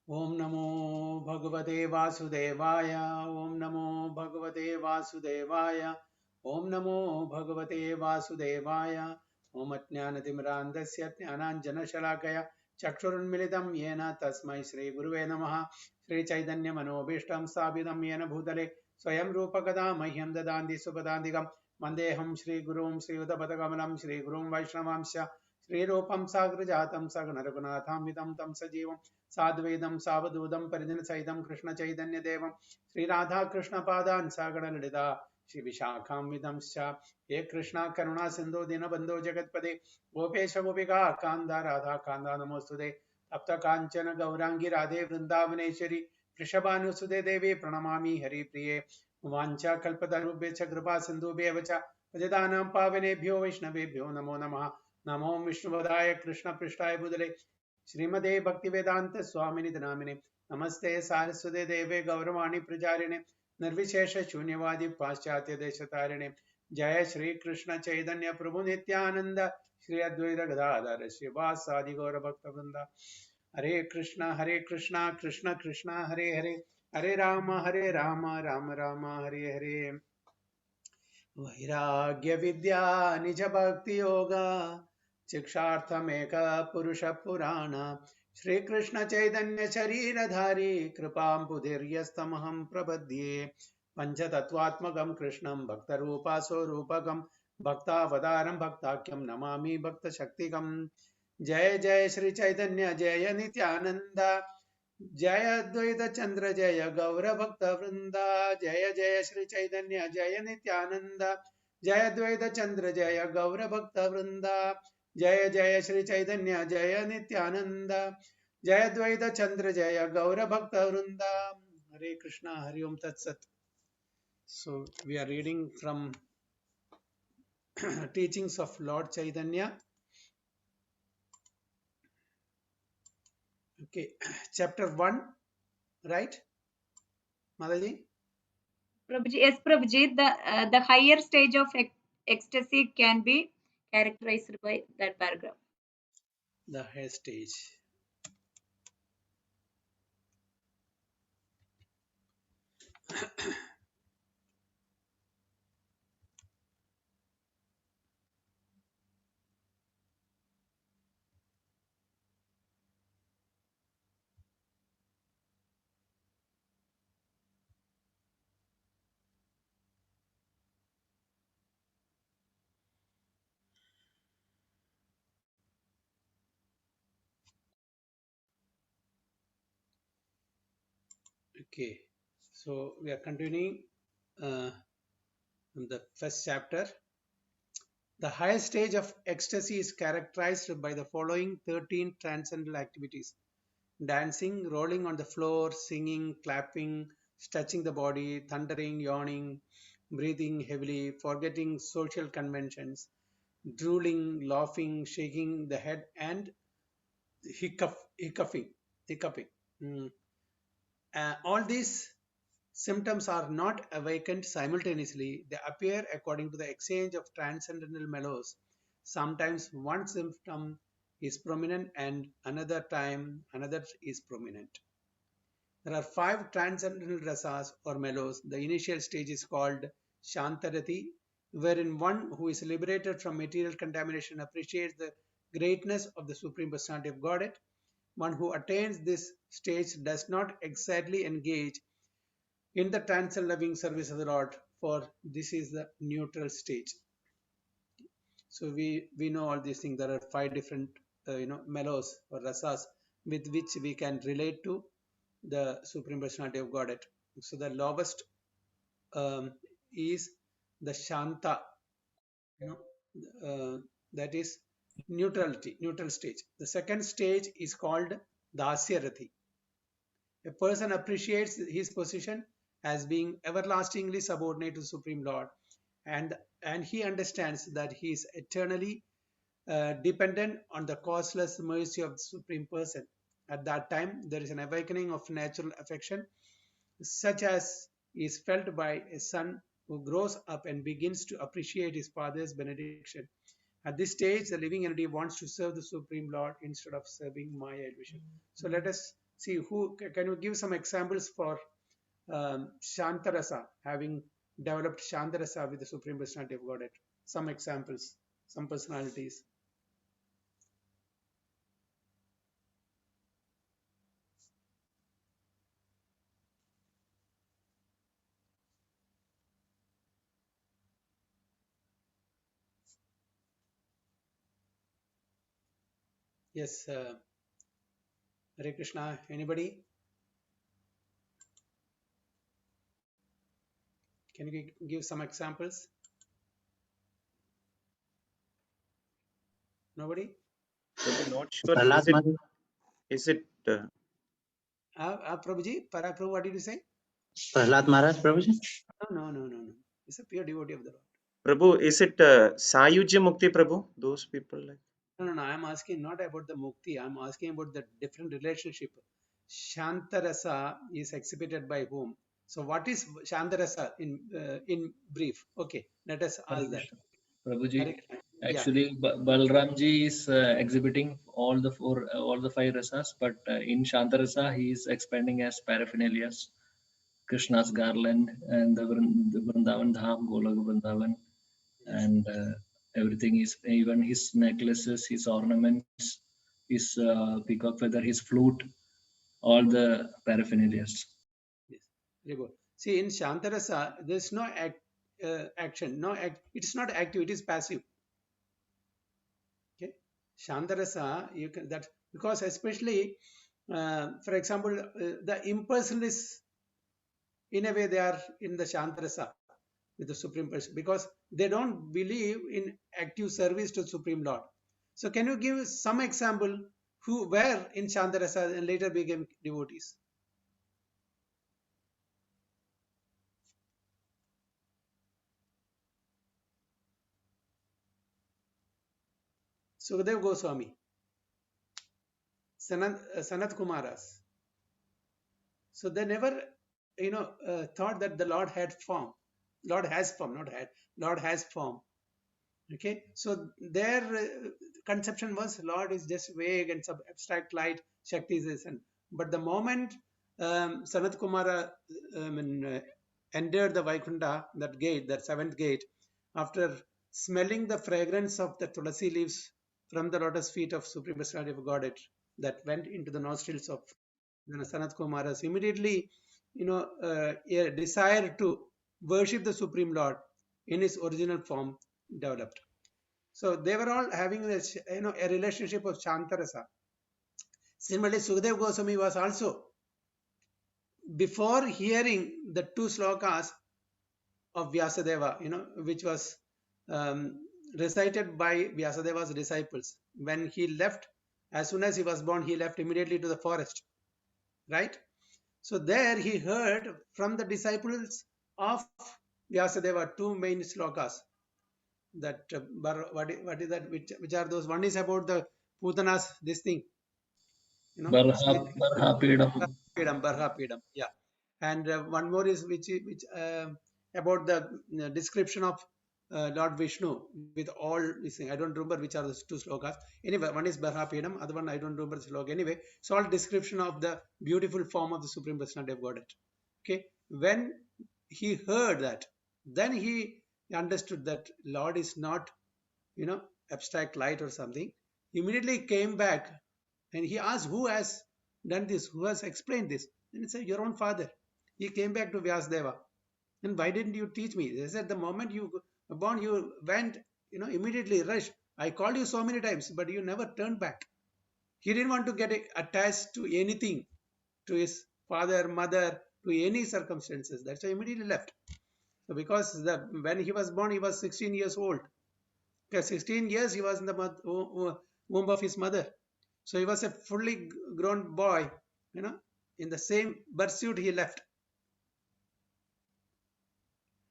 ओम नमो भगवते वासुदेवाय। ओम नमो भगवते वासुदेवाय। ओम नमो भगवते वासुदेवाय। ओम अज्ञानतिमिरान्धस्य ज्ञानाञ्जनशलाकया चक्षुरुन्मिलितं येन तस्मै श्रीगुरुवे नमः। श्रीचैतन्यमनोभीष्टं स्थापितं येन भूतले स्वयं रूपकदा मह्यं ददान्ति सुपदान्तिकं वन्देऽहं श्रीगुरुं श्रीयुतपदकमलं श्रीगुरुं वैष्णवांश्च श्रीरूपं साग्रजातं सगणरघुनाथान्वितं तं सजीवं साद्वैदं सावधूतं परिजनसहितं कृष्णचैतन्यदेवं श्रीराधाकृष्णपादान् सागणललिता श्रीविशाखान्वितंश्च हे कृष्णा करुणा सिन्धो दीनबन्धो जगत्पते गोपेश गोपिका कान्ता राधा कान्ता नमोऽस्तुते तप्त काञ्चन गौराङ्गी राधे वृन्दावनेश्वरी वृषभानुसुते देवी प्रणमामि हरिप्रिये वाञ्छाकल्पतरुभ्यश्च कृपा सिन्धुभ्येव च पतितानां पावनेभ्यो वैष्णवेभ्यो नमो नमः। नमो विष्णुपदाय कृष्णपृष्ठाय भूतले श्रीमते भक्तिवेदांत स्वामिनि नामिने नमस्ते सारस्वते देवे गौरवाणी प्रचारिणे निर्विशेष शून्यवादी पाश्चात्य देशतारिणे जय श्री कृष्ण चैतन्य प्रभु नित्यानंद श्री अद्वैत गदाधर श्रीवासादि गौर भक्त वृंदा हरे कृष्णा कृष्ण कृष्ण हरे हरे हरे राम राम राम हरे हरे वैराग्य विद्या निज भक्ति योगा शिक्षार्थमेक पुरुष पुराण श्री कृष्ण चैतन्य शरीरधारी कृपां बुधिर्यस्तमहं प्रपद्ये पंचतत्वात्मकं कृष्णं भक्तरूपा स्वरूपकं भक्तावतारं भक्ताख्यं नमामि भक्तशक्तिकं जय जय श्री चैतन्य जय नित्यानंद जय अद्वैत चंद्र जय गौर भक्त वृंदा जय जय श्री चैतन्य जय नित्यानंद जय अद्वैत चंद्र जय गौर भक्त वृंदा जय जय श्री चैतन्य जय नित्यानंद जय अद्वैत चंद्र जय गौर भक्त वृंदा हरे कृष्णा हरि ओम तत्सत So we are reading from teachings of Lord Chaitanya. Okay, chapter 1, right, Madaji? Prabhuji, yes, Prabhuji, the higher stage of ecstasy can be characterized by that paragraph. The higher stage. Okay, so we are continuing from the first chapter. The highest stage of ecstasy is characterized by the following 13 transcendental activities: dancing, rolling on the floor, singing, clapping, stretching the body, thundering, yawning, breathing heavily, forgetting social conventions, drooling, laughing, shaking the head, and hiccuping. Mm. All these symptoms are not awakened simultaneously. They appear according to the exchange of transcendental mellows. Sometimes one symptom is prominent and another time another is prominent. There are 5 transcendental rasas or mellows. The initial stage is called Shantarati, wherein one who is liberated from material contamination appreciates the greatness of the Supreme Personality of Godhead. One who attains this stage does not exactly engage in the transcend loving service of the Lord, for this is the neutral stage. So we know all these things. There are 5 different mellows or rasas with which we can relate to the Supreme Personality of Godhead. So the lowest is the Shanta, you know, that is neutral stage. The second stage is called Dasyarati. A person appreciates his position as being everlastingly subordinate to Supreme Lord, and he understands that he is eternally dependent on the causeless mercy of the Supreme Person. At that time, there is an awakening of natural affection, such as is felt by a son who grows up and begins to appreciate his father's benediction. At this stage, the living entity wants to serve the Supreme Lord instead of serving Maya illusion. So let us See, can you give some examples for Shantarasa, having developed Shantarasa with the Supreme Personality of Godhead? Some examples, some personalities. Yes, Hare Krishna, anybody? Can you give some examples? Nobody? Prabhu, not sure. Prahlad Maharaj. Is it Prabhuji, Prabhu, what did you say? Prahlad Maharaj, Prabhuji. No. He's a pure devotee of the Lord. Prabhu? Is it Sayujya Mukti, Prabhu? Those people like. No. I'm asking not about the mukti. I'm asking about the different relationship. Shantarasa is exhibited by whom? So what is Shantarasa in brief? Okay, let us ask that. Prabhuji, Yeah. actually, Balramji is exhibiting all the five rasas, but in Shantarasa he is expanding as paraphernalias, Krishna's garland, and the Vrindavan Dham, Golok Vrindavan, and everything is, even his necklaces, his ornaments, his peacock feather, his flute, all the paraphernalias. Yes. Very good. See, in Shantarasa, there's no action. No act. It's not active. It is passive. Okay. Shantarasa, you can that because especially, for example, the impersonalists, in a way, they are in the Shantarasa with the Supreme Person because they don't believe in active service to Supreme Lord. So, can you give some example who were in Shantarasa and later became devotees? Sukadev Goswami, Sanat Kumaras. So they never, thought that the Lord had form. Lord has form, not had. Lord has form. Okay, so their conception was Lord is just vague and sub abstract light, Shakti is, but the moment Sanat Kumara entered the Vaikunta, that gate, that seventh gate, after smelling the fragrance of the tulasi leaves from the lotus feet of Supreme Personality of Godhead that went into the nostrils of Sanat Kumaras, immediately, a desire to worship the Supreme Lord in his original form developed. So they were all having this, a relationship of Shantarasa. Similarly, Sukadev Goswami was also, before hearing the two slokas of Vyasadeva, which was recited by Vyasadeva's disciples, when he left, as soon as he was born, he left immediately to the forest, right? So there he heard from the disciples of Vyasadeva two main slokas. That what is that? Which are those? One is about the Putanas, this thing, Barha Pedam. Barha Pedam, yeah. And one more is which about the description of Lord Vishnu with all this thing. I don't remember which are the two slokas. Anyway, one is Barha Pedam, other one I don't remember the sloka. Anyway, it's all description of the beautiful form of the Supreme Personality of Godhead. Okay, when he heard that, then he understood that Lord is not, abstract light or something. He immediately came back and he asked, who has done this? Who has explained this? And he said, your own father. He came back to Vyasadeva. And why didn't you teach me? They said, the moment you were born, you went, immediately rushed. I called you so many times, but you never turned back. He didn't want to get attached to anything, to his father, mother, to any circumstances. That's why he immediately left. So because when he was born, he was 16 years old. Okay, 16 years he was in the womb of his mother. So he was a fully grown boy, in the same pursuit he left.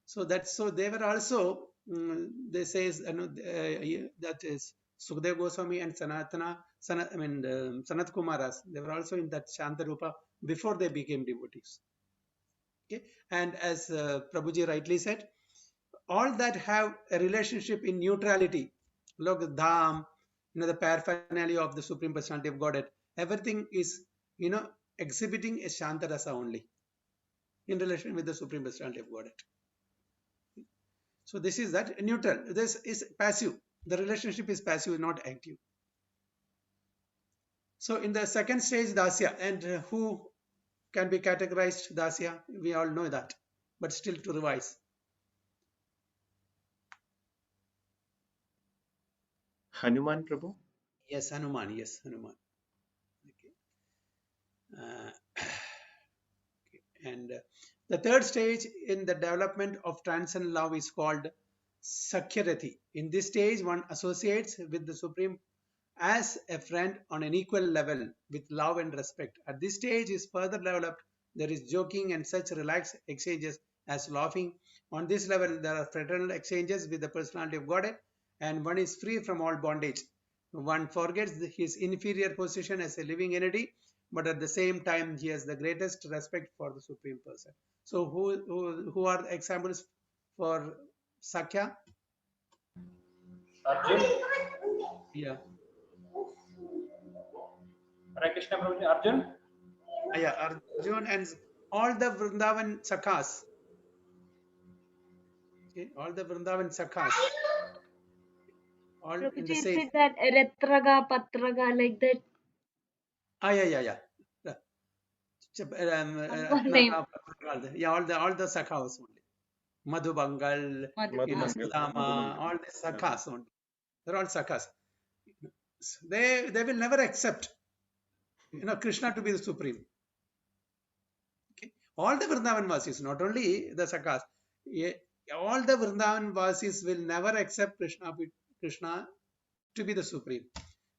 So they were also, they says, that is Sukadev Goswami and Sanat Kumaras, they were also in that Shantarupa before they became devotees. Okay, and as Prabhuji rightly said, all that have a relationship in neutrality, look, Dham, the paraphernalia of the Supreme Personality of Godhead, everything is, exhibiting a Shanta Rasa only in relation with the Supreme Personality of Godhead. So this is that neutral. This is passive. The relationship is passive, not active. So in the second stage, Dasya, and who can be categorized Dasya? We all know that, but still to revise. Hanuman Prabhu. Yes, Hanuman. Yes, Hanuman. Okay. And the third stage in the development of transcendental love is called Sakhyarati. In this stage, one associates with the Supreme as a friend on an equal level with love and respect. At this stage is further developed, there is joking and such relaxed exchanges as laughing. On this level, there are fraternal exchanges with the personality of Godhead, and one is free from all bondage. One forgets his inferior position as a living entity, but at the same time, he has the greatest respect for the Supreme Person. So, who are the examples for Sakhya? Arjun. Yeah. Hare Krishna Prabhuji. Arjun. Yeah, Arjun and all the Vrindavan Sakhas. Okay, all the Vrindavan Sakhas. All in the Prabhuji, is same. it that Retraga, Patraga, like that? Yeah. One name. Yeah, all the Sakhas only. Madhubangal, Madhubangal. Sudama, all the Sakhas only. They're all Sakhas. They will never accept, Krishna to be the Supreme. Okay. All the Vrindavan Vasis, not only the Sakhas, all the Vrindavan Vasis will never accept Krishna to be the Supreme.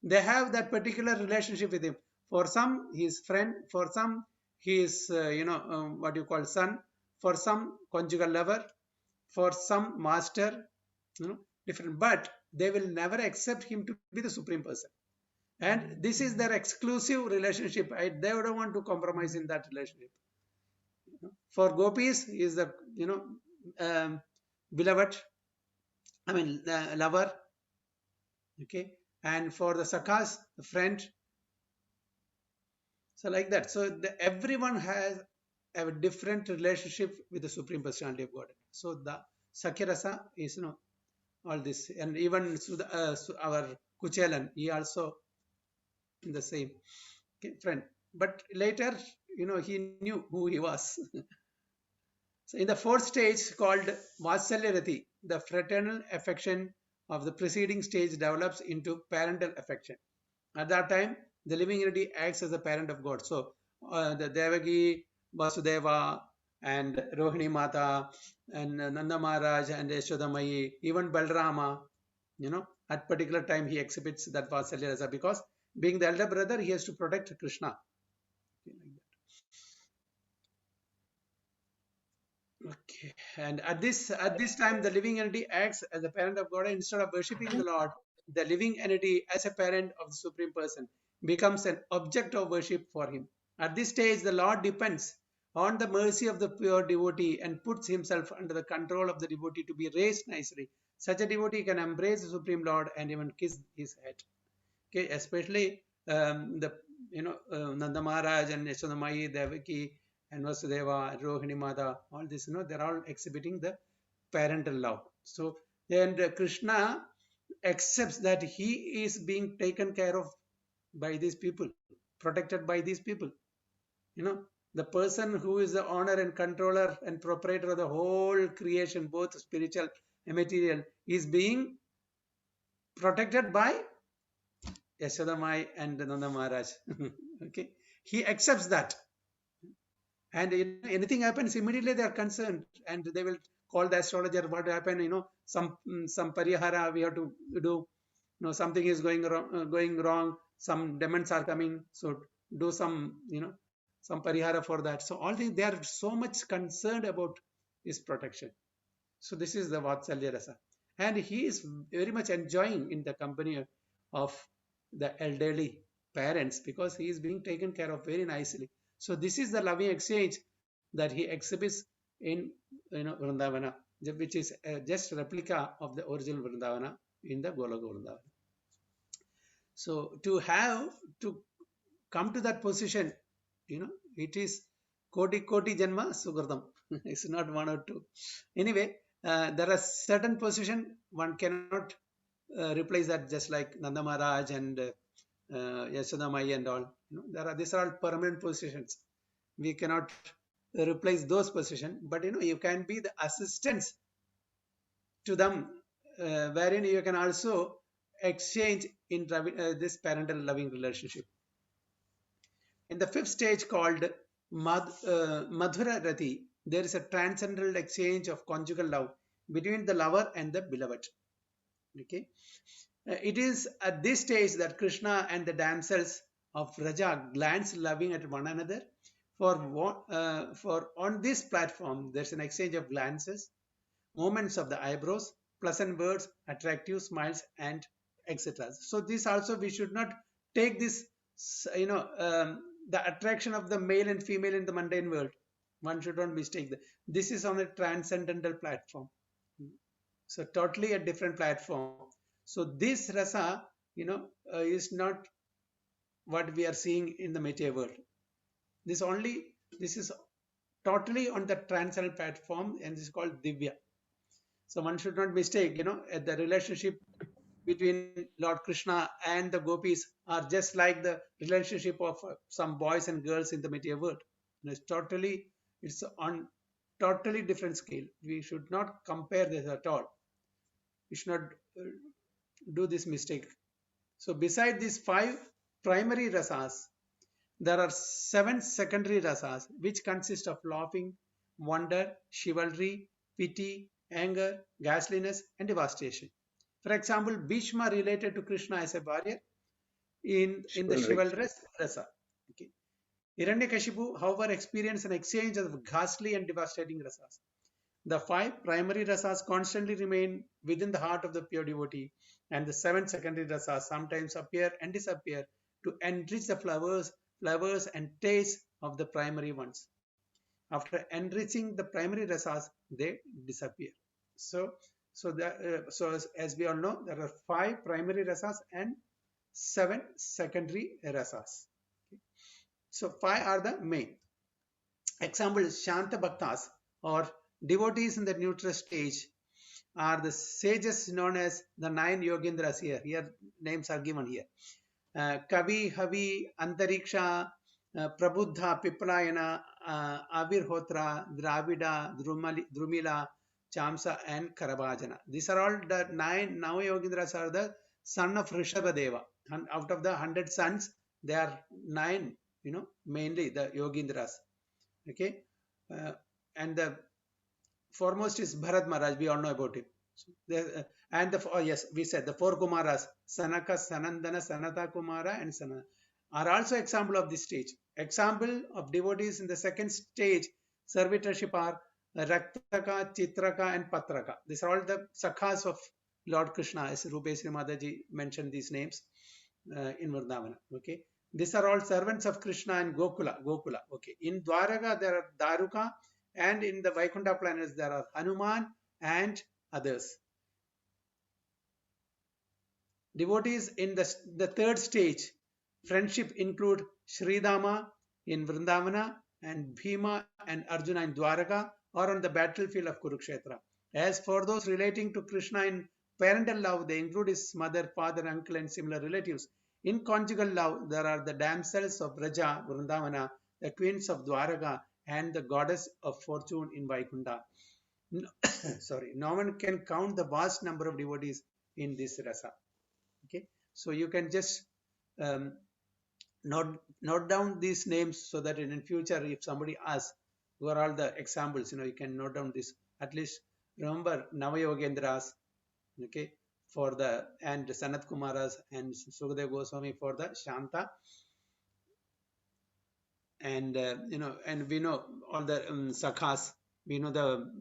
They have that particular relationship with him. For some, he is friend. For some, he is, what you call son. For some, conjugal lover. For some, master. Different. But they will never accept him to be the Supreme Person. And this is their exclusive relationship. They don't want to compromise in that relationship. For gopis, he is the beloved. Lover. Okay, and for the sakhas, the friend. So like that. So everyone has a different relationship with the Supreme Personality of Godhead. So the Sakhyarasa is all this, and even our Kuchelan, he also in the same friend. But later, he knew who he was. So in the fourth stage called Vatsalyarati, the fraternal affection of the preceding stage develops into parental affection. At that time, the living entity acts as the parent of God. So the Devaki, Vasudeva, and Rohini Mata, and Nanda Maharaj, and Yashoda Mai, even Balrama, at particular time he exhibits that Vatsalya Rasa because being the elder brother, he has to protect Krishna. Okay, and at this time, the living entity acts as a parent of God. Instead of worshipping the Lord, the living entity, as a parent of the Supreme Person, becomes an object of worship for him. At this stage, the Lord depends on the mercy of the pure devotee and puts himself under the control of the devotee to be raised nicely. Such a devotee can embrace the Supreme Lord and even kiss his head. Okay, especially Nanda Maharaj and Yashoda Mai, Devaki, and Vasudeva, Rohini Mata, all this, they're all exhibiting the parental love. So then Krishna accepts that he is being taken care of by these people, protected by these people. The person who is the owner and controller and proprietor of the whole creation, both spiritual and material, is being protected by Yashoda Mai and Nanda Maharaj. Okay, he accepts that. And anything happens, immediately they are concerned and they will call the astrologer. What happened? Some parihara we have to do. Something is going wrong. Some demons are coming. So do some some parihara for that. So all things, they are so much concerned about his protection. So this is the Vatsalya Rasa, and he is very much enjoying in the company of the elderly parents because he is being taken care of very nicely. So this is the loving exchange that he exhibits in Vrindavana, which is just a replica of the original Vrindavana in the Goloka Vrindavana. So to come to that position it is koti janma sukritam. It's not one or two. Anyway, there are certain position one cannot replace that, just like Nanda Maharaj and Yashoda Mai and all. These are all permanent positions. We cannot replace those positions, but you can be the assistants to them, wherein you can also exchange in this parental loving relationship. In the fifth stage called Madhura Rati, there is a transcendental exchange of conjugal love between the lover and the beloved. Okay, it is at this stage that Krishna and the damsels of Raja glance loving at one another. For on this platform, there's an exchange of glances, movements of the eyebrows, pleasant words, attractive smiles, and etc. So this also we should not take this, the attraction of the male and female in the mundane world. One should not mistake that. This is on a transcendental platform. So totally a different platform. So this rasa, is not what we are seeing in the material world. This is totally on the transcendental platform, and this is called Divya. So one should not mistake, the relationship between Lord Krishna and the gopis are just like the relationship of some boys and girls in the material world. It's on totally different scale. We should not compare this at all. We should not do this mistake. So beside these 5 primary rasas, there are 7 secondary rasas, which consist of laughing, wonder, chivalry, pity, anger, ghastliness, and devastation. For example, Bhishma related to Krishna as a warrior in the chivalrous rasa. Okay. Hiranyakashipu, however, experienced an exchange of ghastly and devastating rasas. The 5 primary rasas constantly remain within the heart of the pure devotee, and the 7 secondary rasas sometimes appear and disappear to enrich the flavors and taste of the primary ones. After enriching the primary rasas, they disappear. So as we all know, there are 5 primary rasas and 7 secondary rasas. Okay. So 5 are the main. Example is Shanta Bhaktas, or devotees in the neutral stage, are the sages known as the 9 Yogindras here. Here names are given here. Kavi, Havi, Antariksha, Prabuddha, Piplayana, Avirhotra, Dravida, Drumila, Chamsa, and Karabhajana. These are all the 9 Yogindras are the son of Rishabhadeva. And out of the 100 sons, there are 9, mainly the Yogindras. Okay, and the foremost is Bharat Maharaj. We all know about him. So yes, we said the 4 Kumaras, Sanaka, Sanandana, Sanata Kumara, and Sanana, are also example of this stage. Example of devotees in the second stage servitorship are Raktaka, Chitraka, and Patraka. These are all the sakhas of Lord Krishna, as Rupeshri Mataji mentioned these names in Vrindavana. Okay, these are all servants of Krishna and Gokula. Okay, in Dwaraka there are Daruka, and in the Vaikuntha planets there are Hanuman and others. Devotees in the third stage friendship include Sridama in Vrindavana and Bhima and Arjuna in Dwaraka or on the battlefield of Kurukshetra. As for those relating to Krishna in parental love, they include his mother, father, uncle, and similar relatives. In conjugal love, there are the damsels of Braja, Vrindavana, the twins of Dwaraka, and the goddess of fortune in Vaikuntha. No one can count the vast number of devotees in this rasa. Okay, so you can just note down these names so that in future, if somebody asks, who are all the examples, you can note down this. At least remember Navayogendras, okay, for the, and Sanat Kumaras and Sukadeva Goswami for the Shanta. And and we know all the sakhas. We know the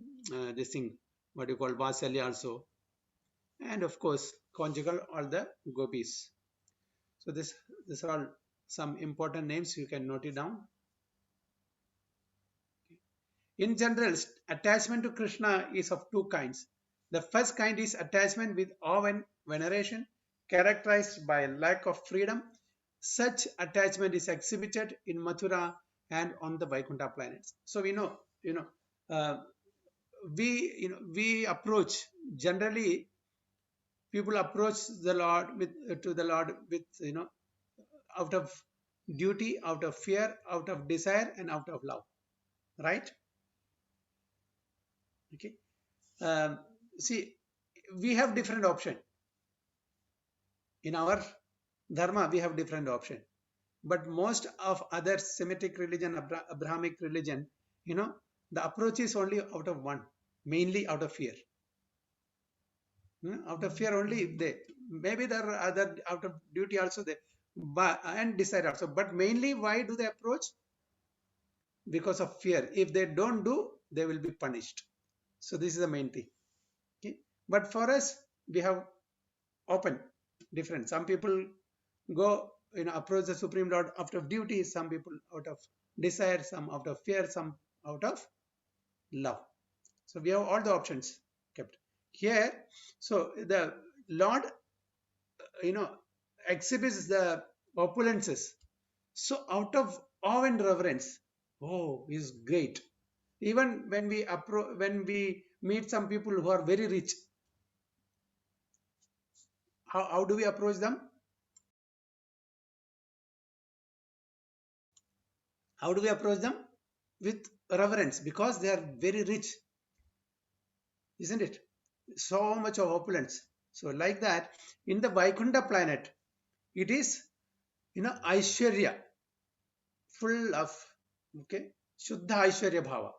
this thing, what you call Vasalya also, and of course conjugal, all the gopis. So these are all some important names. You can note it down. In general, attachment to Krishna is of 2 kinds. The first kind is attachment with awe and veneration, characterized by lack of freedom. Such attachment is exhibited in Mathura and on the Vaikuntha planets. So we know, we approach, generally people approach the Lord with to the Lord with, out of duty, out of fear, out of desire, and out of love, right? Okay. See, we have different option in our dharma. We have different option, but most of other Semitic religion, Abrahamic religion, the approach is only out of one, mainly out of fear. Out of fear only, they maybe there are other out of duty also, they but and desire also, but mainly why do they approach? Because of fear. If they don't do, they will be punished. So this is the main thing. Okay, but for us, we have open different. Some people go, approach the Supreme Lord out of duty, some people out of desire, some out of fear, some out of love. So we have all the options kept here. So the Lord, exhibits the opulences. So out of awe and reverence, oh, is great. Even when we meet some people who are very rich, how do we approach them? How do we approach them? With reverence, because they are very rich, isn't it? So much of opulence. So like that, in the Vaikuntha planet, it is, Aishwarya, full of, okay, Shuddha Aishwarya Bhava.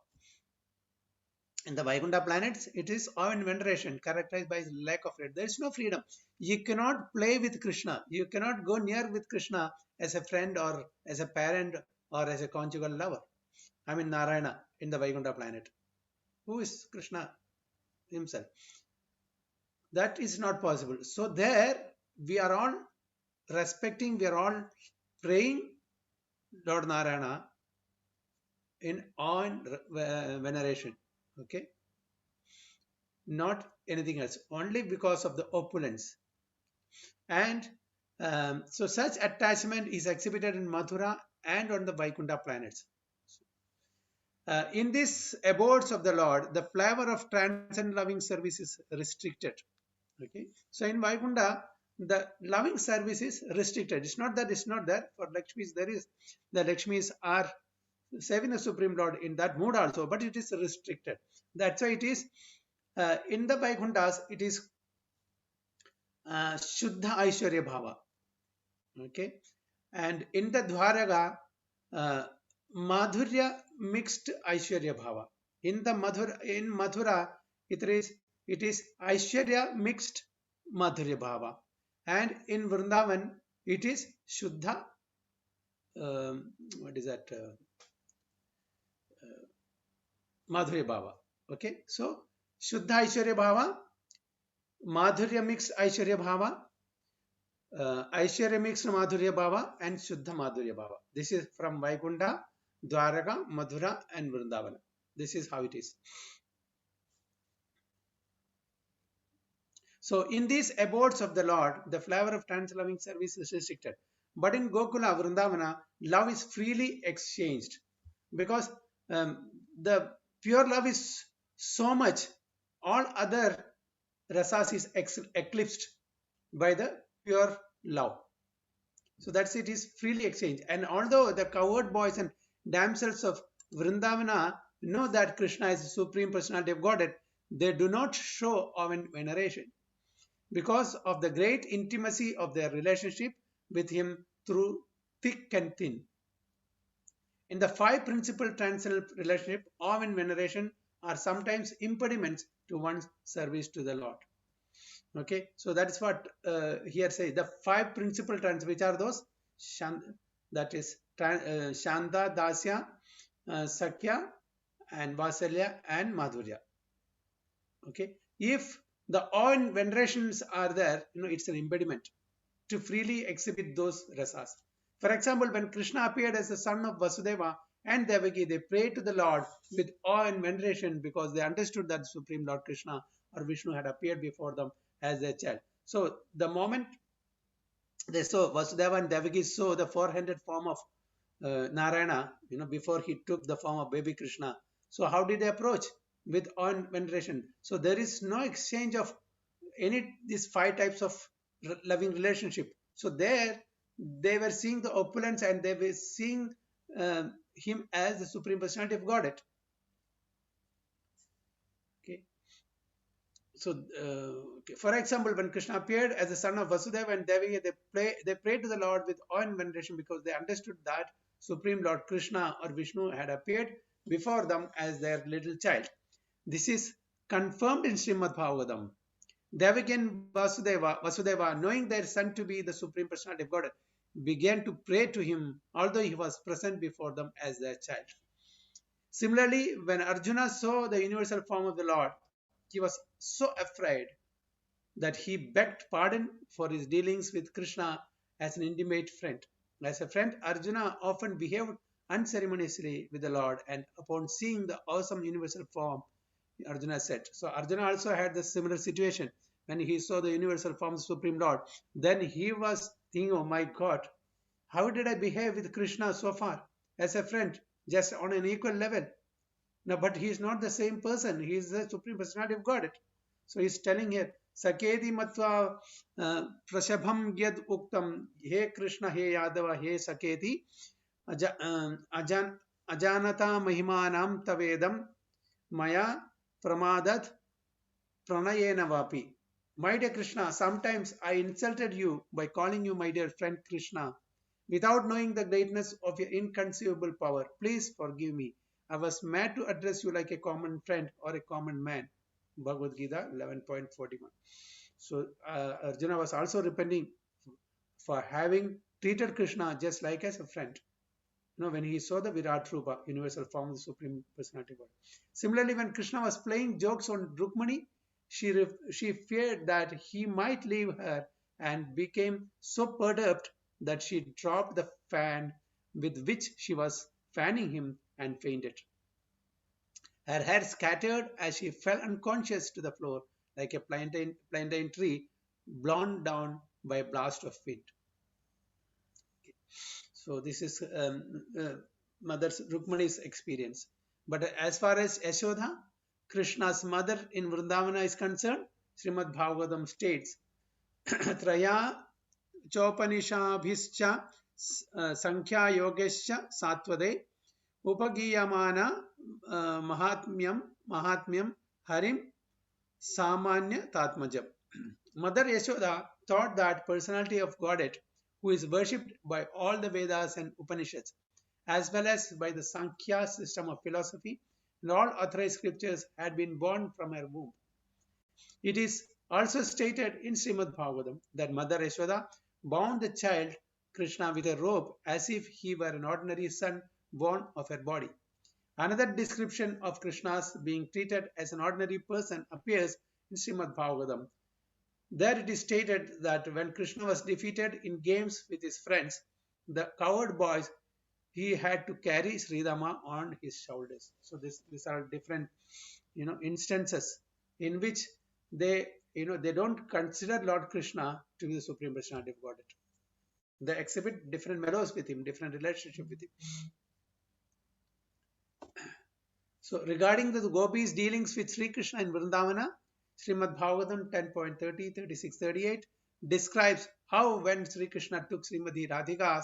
In the Vaikuntha planets, it is awe and veneration characterized by lack of freedom. There is no freedom. You cannot play with Krishna. You cannot go near with Krishna as a friend or as a parent or as a conjugal lover. I mean Narayana in the Vaikuntha planet. Who is Krishna himself? That is not possible. So there we are all respecting, we are all praying Lord Narayana in awe and veneration. Okay, not anything else, only because of the opulence. And so such attachment is exhibited in Mathura and on the Vaikuntha planets. In these abodes of the Lord, the flavor of transcendent loving service is restricted. Okay, so in Vaikuntha, the loving service is restricted. It's not that it's not there. For Lakshmis, there is. The Lakshmis are serving the Supreme Lord in that mood also, but it is restricted. That's why it is in the Vaikunthas, it is Shuddha Aishwarya Bhava. Okay, and in the Dwaraka, Madhurya mixed Aishwarya Bhava. In Mathura, it is Aishwarya mixed Madhurya Bhava, and in Vrindavan, it is Shuddha. What is that? Madhurya Bhava. Okay, so Shuddha Aishwarya Bhava, Madhurya mixed Aishwarya Bhava, Aishwarya mixed Madhurya Bhava, and Shuddha Madhurya Bhava. This is from Vaikuntha, Dwaraka, Mathura, and Vrindavana. This is how it is. So in these abodes of the Lord, the flavor of trans-loving service is restricted. But in Gokula, Vrindavana, love is freely exchanged, because the pure love is so much, all other rasas is eclipsed by the pure love. So that's it is freely exchanged. And although the cowherd boys and damsels of Vrindavana know that Krishna is the Supreme Personality of Godhead, they do not show awe and veneration because of the great intimacy of their relationship with him through thick and thin. In the five principal transcendental relationship, awe and veneration are sometimes impediments to one's service to the Lord. Okay, so that's what here say. The five principal trans, which are those? That is Shanta, Dasya, Sakya, and Vasalya, and Madhurya. Okay, if the awe and venerations are there, it's an impediment to freely exhibit those rasas. For example, when Krishna appeared as the son of Vasudeva and Devaki, they prayed to the Lord with awe and veneration because they understood that Supreme Lord Krishna or Vishnu had appeared before them as their child. So the moment they saw Vasudeva and Devaki saw the four-handed form of Narayana, before he took the form of baby Krishna. So how did they approach? With awe and veneration. So there is no exchange of these 5 types of loving relationship. So there they were seeing the opulence and they were seeing him as the Supreme Personality of Godhead. Okay. So, okay. For example, when Krishna appeared as the son of Vasudeva and Devaki, they prayed to the Lord with awe and veneration because they understood that Supreme Lord Krishna or Vishnu had appeared before them as their little child. This is confirmed in Srimad Bhagavatam. Devaki and Vasudeva, knowing their son to be the Supreme Personality of Godhead, began to pray to him, although he was present before them as their child. Similarly, when Arjuna saw the universal form of the Lord, he was so afraid that he begged pardon for his dealings with Krishna as an intimate friend. As a friend, Arjuna often behaved unceremoniously with the Lord, and upon seeing the awesome universal form, Arjuna said. So Arjuna also had the similar situation when he saw the universal form of the Supreme Lord. Then he was thinking, oh my God, how did I behave with Krishna so far as a friend, just on an equal level? No, but he is not the same person. He is the Supreme Personality of Godhead. So he is telling here, Sakedi matva prashabham yad uktam he Krishna he Yadava he Saketi ajanata mahimanam tavedam maya pramadat pranayena vapi. My dear Krishna, sometimes I insulted you by calling you my dear friend Krishna without knowing the greatness of your inconceivable power. Please forgive me. I was mad to address you like a common friend or a common man. Bhagavad Gita 11.41. So Arjuna was also repenting for having treated Krishna just like as a friend. When he saw the Virat Rupa, universal form of the Supreme Personality of God. Similarly, when Krishna was playing jokes on Rukmani, she feared that he might leave her and became so perturbed that she dropped the fan with which she was fanning him and fainted. Her hair scattered as she fell unconscious to the floor like a plantain tree blown down by a blast of wind. Okay. So this is Mother Rukmani's experience. But as far as Yashoda, Krishna's mother in Vrindavana is concerned, Srimad Bhagavatam states, Traya Chopanishabhischa Sankhya Yogescha Satvade Upagiyamana Mahatmyam Harim Samanya Tatmajam. Mother Yashoda taught that personality of Godhead who is worshipped by all the Vedas and Upanishads, as well as by the Sankhya system of philosophy, and all authorized scriptures had been born from her womb. It is also stated in Srimad Bhagavatam that Mother Yashoda bound the child Krishna with a rope as if he were an ordinary son born of her body. Another description of Krishna's being treated as an ordinary person appears in Srimad Bhagavatam. There it is stated that when Krishna was defeated in games with his friends, the coward boys, he had to carry Sridhama on his shoulders. So these are different, instances in which they don't consider Lord Krishna to be the Supreme Personality of Godhead. They exhibit different mellows with him, different relationship with him. So regarding the gopis' dealings with Sri Krishna in Vrindavana, Srimad Bhagavatam 10.30, 36, 38 describes how when Sri Krishna took Srimati Radhika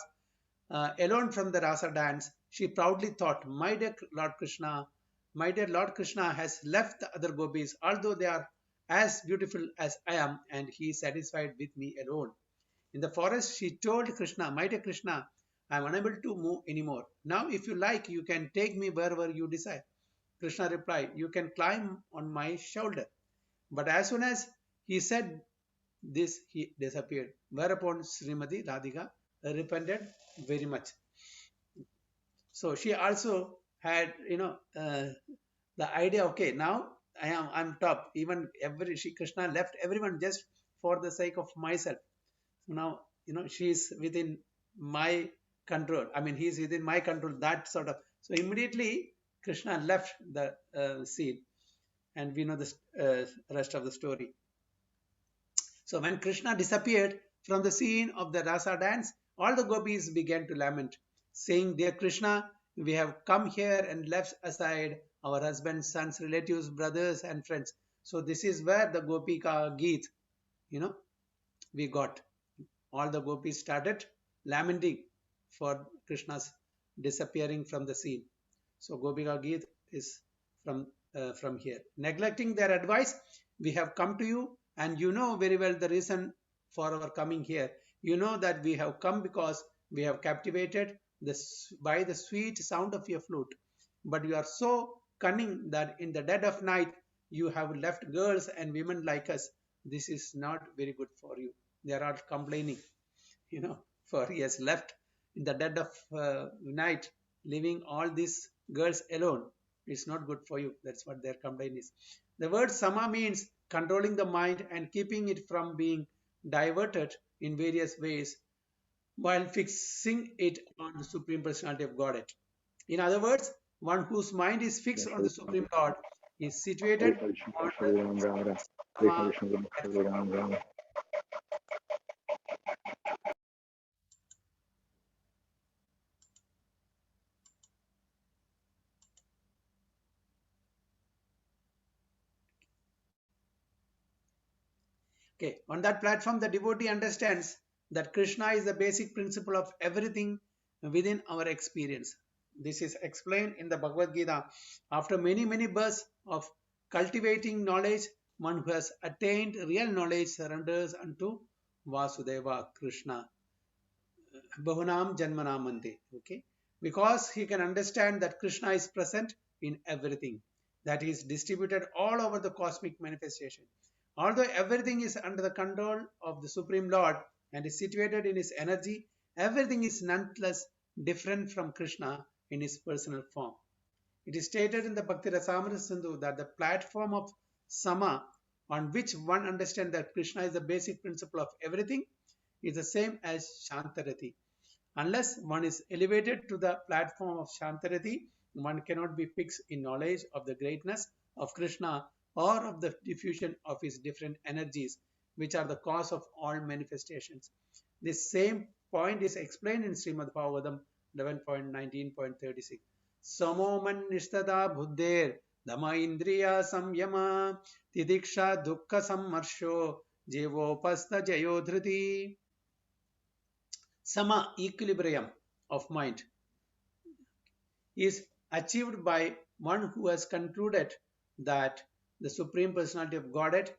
alone from the Rasa dance, she proudly thought, my dear Lord Krishna has left the other gopis, although they are as beautiful as I am, and he is satisfied with me alone. In the forest, she told Krishna, my dear Krishna, I am unable to move anymore. Now, if you like, you can take me wherever you desire. Krishna replied, you can climb on my shoulder. But as soon as he said this, he disappeared. Whereupon Srimati Radhika repented very much. So she also had, the idea, okay, now I'm top. Even Krishna left everyone just for the sake of myself. Now, she is within my control. I mean, he is within my control, that sort of. So immediately Krishna left the scene, and we know the rest of the story. So when Krishna disappeared from the scene of the Rasa dance, all the gopis began to lament. saying, "Dear Krishna, we have come here and left aside our husbands, sons, relatives, brothers, and friends." So this is where the Gopika Geet, we got. All the gopis started lamenting for Krishna's disappearing from the scene. So Gopika Geet is from here. Neglecting their advice, we have come to you, and you know very well the reason for our coming here. You know that we have come because we have captivated by the sweet sound of your flute. But you are so cunning that in the dead of night you have left girls and women like us. This is not very good for you. They are all complaining, for he has left in the dead of night, leaving all these girls alone. It's not good for you. That's what their complaint is. The word sama means controlling the mind and keeping it from being diverted in various ways while fixing it on the Supreme Personality of Godhead. In other words, one whose mind is fixed on the Supreme Lord is situated on the sama platform. Okay, on that platform, the devotee understands that Krishna is the basic principle of everything within our experience. This is explained in the Bhagavad Gita. After many, many births of cultivating knowledge, one who has attained real knowledge surrenders unto Vasudeva Krishna. Bahunam Janmanamante. Okay, because he can understand that Krishna is present in everything, that he is distributed all over the cosmic manifestation. Although everything is under the control of the Supreme Lord and is situated in his energy, everything is nonetheless different from Krishna in his personal form. It is stated in the Bhakti Rasamrita Sindhu that the platform of Sama, on which one understands that Krishna is the basic principle of everything, is the same as Shantarati. Unless one is elevated to the platform of Shantarati, one cannot be fixed in knowledge of the greatness of Krishna or of the diffusion of his different energies, which are the cause of all manifestations. This same point is explained in Srimad Bhagavatam 11.19.36. Samoman nishtada buddher dhamma indriya samyama tidiksha dukkha sammarsho jevopasta jayodhriti. Sama, equilibrium of mind, is achieved by one who has concluded that the Supreme Personality of Godhead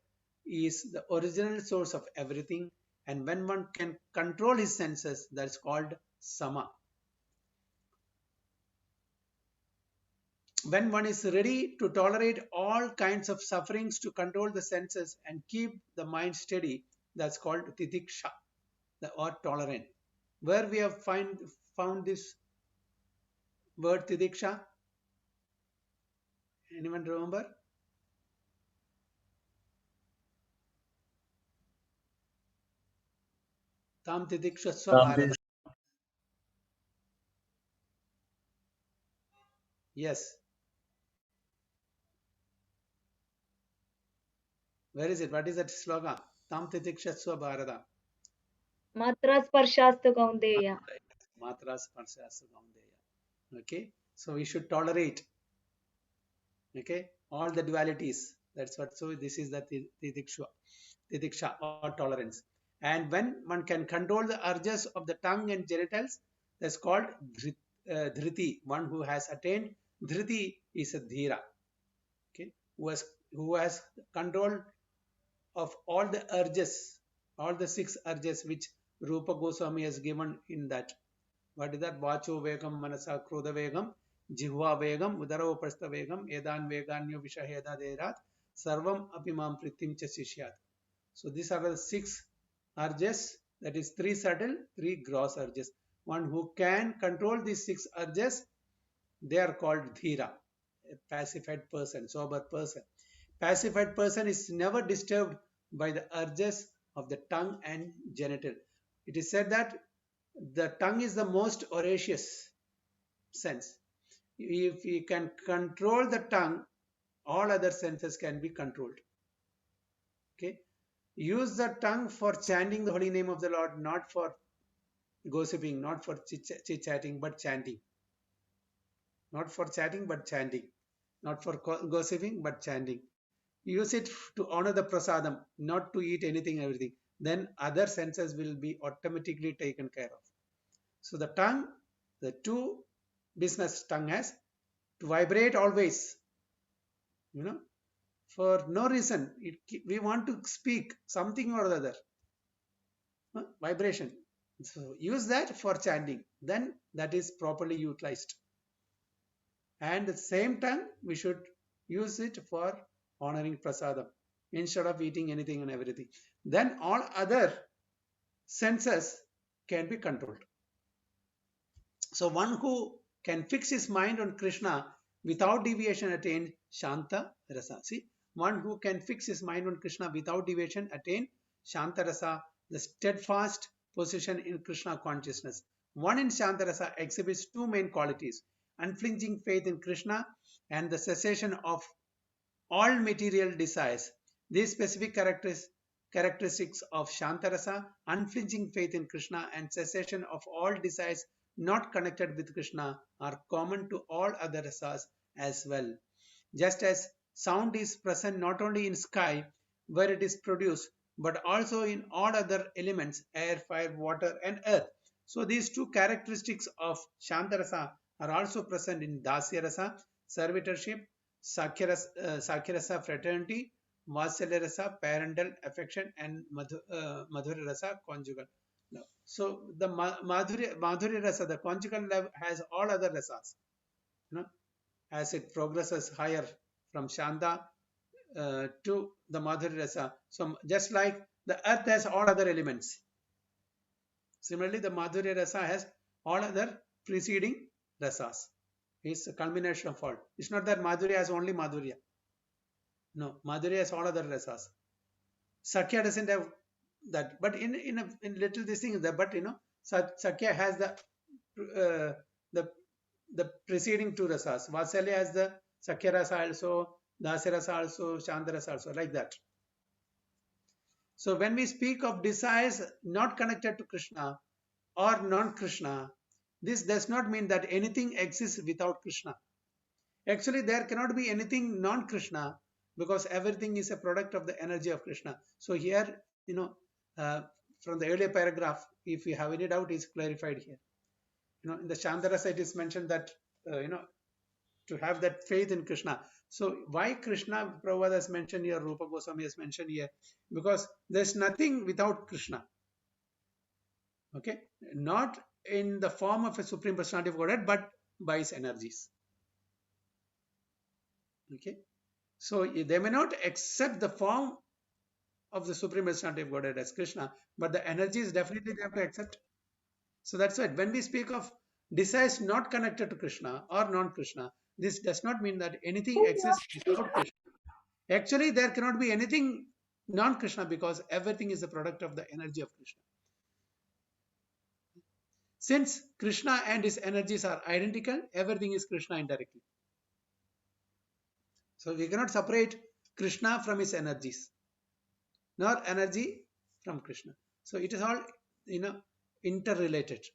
is the original source of everything, and when one can control his senses, that is called Sama. When one is ready to tolerate all kinds of sufferings to control the senses and keep the mind steady, that's called Titiksha, or tolerant. Where we have found this word Titiksha? Anyone remember? Tam Titikshasva Bharata. Yes. Where is it? What is that slogan? Tam Titikshasva Bharata. Matra sparshastu kaunteya. Matra Sparshastu Kaunteya. Okay. So we should tolerate. Okay. All the dualities. That's what. So this is the Titiksha or tolerance. And when one can control the urges of the tongue and genitals, that's called Dhriti. One who has attained Dhriti is a Dhira. Okay. Who has control of all the urges, all the 6 urges which Rupa Goswami has given in that. What is that? Vacho Vegam, Manasa Krodha Vegam, Jihva Vegam, Udaro Prastha Vegam, Edan Veganyo Vishaheda Derat, Sarvam Apimam Pritim Chasishyat. So these are the 6 urges, that is 3 subtle, 3 gross urges. One who can control these 6 urges, they are called Dhira, a pacified person, sober person. Pacified person is never disturbed by the urges of the tongue and genital. It is said that the tongue is the most audacious sense. If we can control the tongue, all other senses can be controlled. Okay. Use the tongue for chanting the holy name of the Lord, not for gossiping, not for chit-chatting, but chanting. Not for chatting, but chanting. Not for gossiping, but chanting. Use it to honor the prasadam, not to eat anything, everything. Then other senses will be automatically taken care of. So the tongue, the two business tongue has to vibrate always, for no reason. We want to speak something or the other. Vibration. So use that for chanting. Then that is properly utilized. And at the same time, we should use it for honoring prasadam instead of eating anything and everything. Then all other senses can be controlled. So one who can fix his mind on Krishna without deviation attain Shanta Rasa. See, one who can fix his mind on Krishna without deviation attain Shanta Rasa, the steadfast position in Krishna consciousness. One in Shanta Rasa exhibits two main qualities: unflinching faith in Krishna and the cessation of all material desires. These specific characteristics of Shantarasa, unflinching faith in Krishna and cessation of all desires not connected with Krishna, are common to all other rasas as well. Just as sound is present not only in sky where it is produced, but also in all other elements, air, fire, water and earth. So these two characteristics of Shantarasa are also present in Dasya Rasa, servitorship, Sakhya Rasa, fraternity, Vatsalya Rasa, parental affection, and Madhurya Rasa, conjugal love. So the Madhurya Rasa, the conjugal love, has all other rasas. As it progresses higher from Shanta to the Madhurya Rasa. So just like the earth has all other elements, similarly the Madhurya Rasa has all other preceding rasas. It's a culmination of all. It's not that Madhurya has only Madhurya. No, Madhurya has all other rasas. Sakhya doesn't have that, but in little this thing, but Sakhya has the preceding two rasas. Vatsalya has the Sakhya rasa also, Dasya rasa also, Shanta rasa also, like that. So when we speak of desires not connected to Krishna or non-Krishna, this does not mean that anything exists without Krishna. Actually, there cannot be anything non-Krishna because everything is a product of the energy of Krishna. So here, from the earlier paragraph, if you have any doubt, is clarified here. In the Shantarasa, it is mentioned that, to have that faith in Krishna. So why Krishna, Prabhupada has mentioned here, Rupa Goswami has mentioned here, because there's nothing without Krishna. Okay, not in the form of a Supreme Personality of Godhead, but by his energies. Okay, so they may not accept the form of the Supreme Personality of Godhead as Krishna, but the energies definitely they have to accept. So that's why when we speak of desires not connected to Krishna or non-Krishna, this does not mean that anything exists without Krishna. Actually, there cannot be anything non-Krishna because everything is a product of the energy of Krishna. Since Krishna and his energies are identical, everything is Krishna indirectly. So we cannot separate Krishna from his energies, nor energy from Krishna. So it is all, interrelated.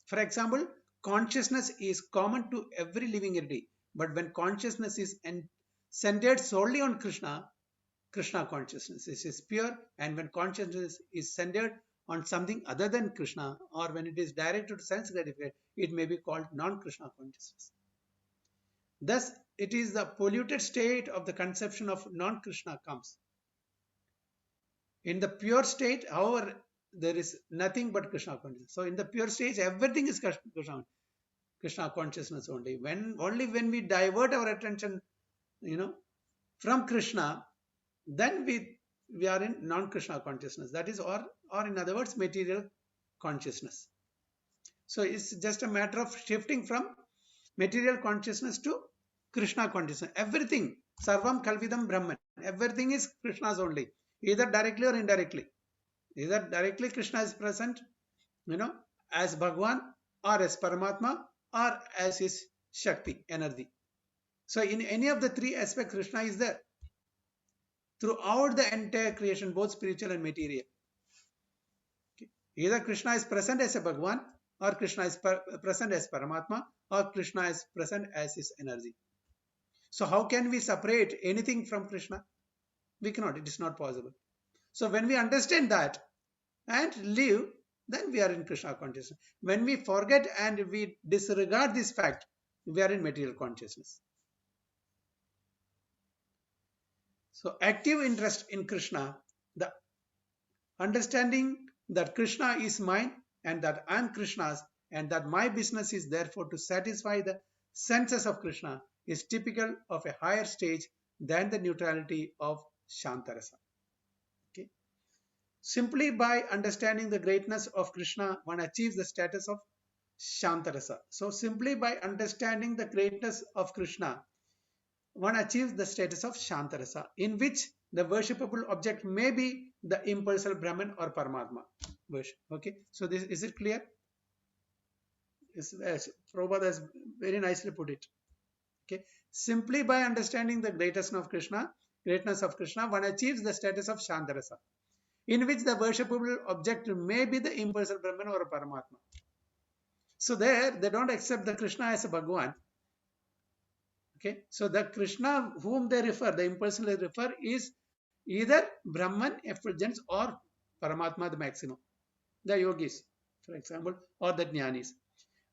For example, consciousness is common to every living entity, but when consciousness is centered solely on Krishna, Krishna consciousness is pure, and when consciousness is centered on something other than Krishna, or when it is directed to sense gratification, it may be called non-Krishna consciousness. Thus, it is the polluted state of the conception of non-Krishna comes. In the pure state, however, there is nothing but Krishna consciousness. So in the pure stage, everything is Krishna consciousness only. Only when we divert our attention, from Krishna, then we are in non-Krishna consciousness. That is, or in other words, material consciousness. So it's just a matter of shifting from material consciousness to Krishna consciousness. Everything, Sarvam Kalvidam Brahman, everything is Krishna's only, either directly or indirectly. Either directly Krishna is present, as Bhagwan, or as Paramatma, or as his Shakti, energy. So in any of the three aspects, Krishna is there throughout the entire creation, both spiritual and material. Okay. Either Krishna is present as a Bhagwan, or Krishna is present as Paramatma, or Krishna is present as his energy. So how can we separate anything from Krishna? We cannot. It is not possible. So when we understand that and live, then we are in Krishna consciousness. When we forget and we disregard this fact, we are in material consciousness. So active interest in Krishna, the understanding that Krishna is mine and that I am Krishna's, and that my business is therefore to satisfy the senses of Krishna, is typical of a higher stage than the neutrality of Shantarasa. Okay. Simply by understanding the greatness of Krishna, one achieves the status of Shantarasa. So simply by understanding the greatness of Krishna, one achieves the status of Shantarasa, in which the worshipable object may be the impersonal Brahman or Paramatma worship. Okay, so this is it clear? Prabhupada has very nicely put it. Okay, simply by understanding the greatness of Krishna, one achieves the status of Shantarasa, in which the worshipable object may be the impersonal Brahman or Paramatma. So there, they don't accept the Krishna as a Bhagwan. Okay, so the Krishna whom they refer, the impersonal they refer, is either Brahman, effulgence, or Paramatma, the maximum, the yogis, for example, or the jnanis.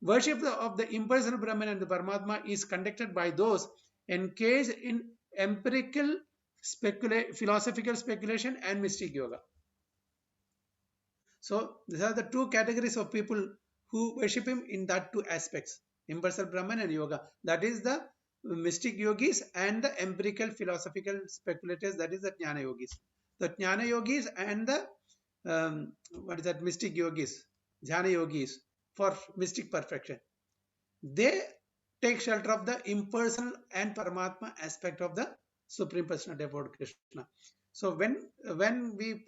Worship of the impersonal Brahman and the Paramatma is conducted by those engaged in empirical philosophical speculation and mystic yoga. So these are the two categories of people who worship him in that two aspects, impersonal Brahman and yoga. That is the mystic yogis and the empirical philosophical speculators, that is the jnana yogis. The jnana yogis and the mystic yogis, jnana yogis, for mystic perfection, they take shelter of the impersonal and Paramatma aspect of the Supreme Personality of Lord Krishna. So when we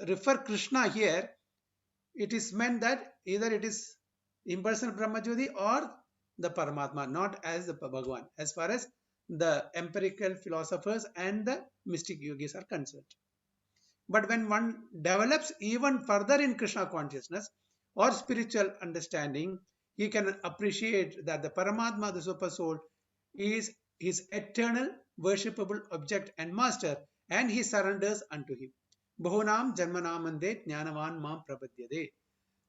refer Krishna here, it is meant that either it is impersonal Brahmajyoti or the Paramatma, not as the Bhagavan, as far as the empirical philosophers and the mystic yogis are concerned. But when one develops even further in Krishna consciousness or spiritual understanding, he can appreciate that the Paramatma, the Super Soul, is his eternal worshipable object and master, and he surrenders unto him. Bahunam janmanamande jnanavan mam prapadyade.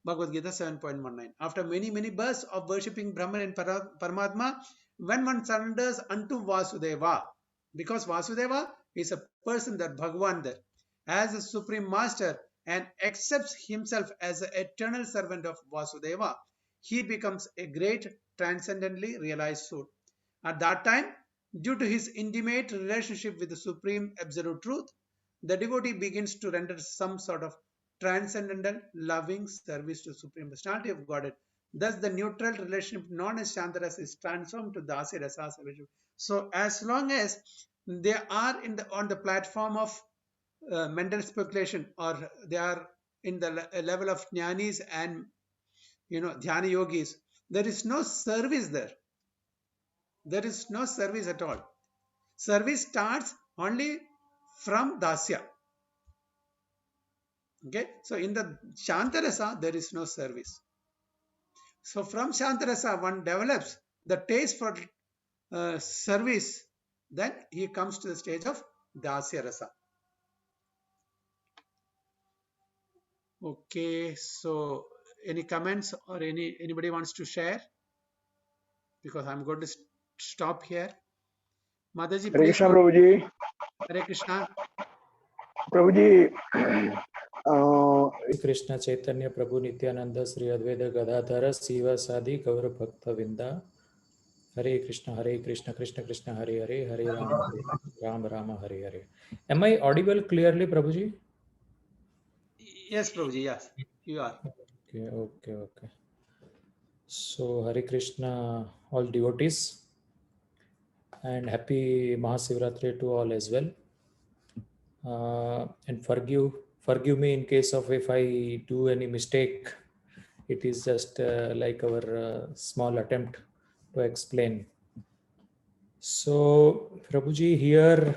Bhagavad Gita 7.19. After many births of worshipping Brahman and Paramatma, when one surrenders unto Vasudeva, because Vasudeva is a person, that Bhagavan there, as a supreme master, and accepts himself as the eternal servant of Vasudeva, he becomes a great transcendently realized soul. At that time, due to his intimate relationship with the Supreme Absolute Truth, the devotee begins to render some sort of transcendental loving service to Supreme Personality of Godhead. Thus, the neutral relationship known as Shantarasa is transformed to Dasya Rasa. So, as long as they are on the platform of mental speculation, or they are in the level of jnanis and dhyana yogis, there is no service there. There is no service at all. Service starts only from Dasya. Okay, so in the Shantarasa, there is no service. So from Shantarasa, one develops the taste for service, then he comes to the stage of Dasya Rasa. Okay, so any comments or anybody wants to share? Because I'm going to stop here. Mataji, Hare please. Krishna, Prabhuji. Hare Krishna. Prabhuji, Krishna Chaitanya प्रभु नित्यानंद श्री अद्वैत गदाधर शिव सादि गौर भक्त Vinda. Hare Krishna Krishna Krishna Hare Hare Hare Ram Ram Hare Hare. Am I audible clearly, Prabhuji? Yes, Prabhuji, yes, you are. Okay. So Hare Krishna, all devotees, and happy Mahashivratri to all as well. And forgive me in case of if I do any mistake. It is just like our small attempt to explain. So Prabhuji, here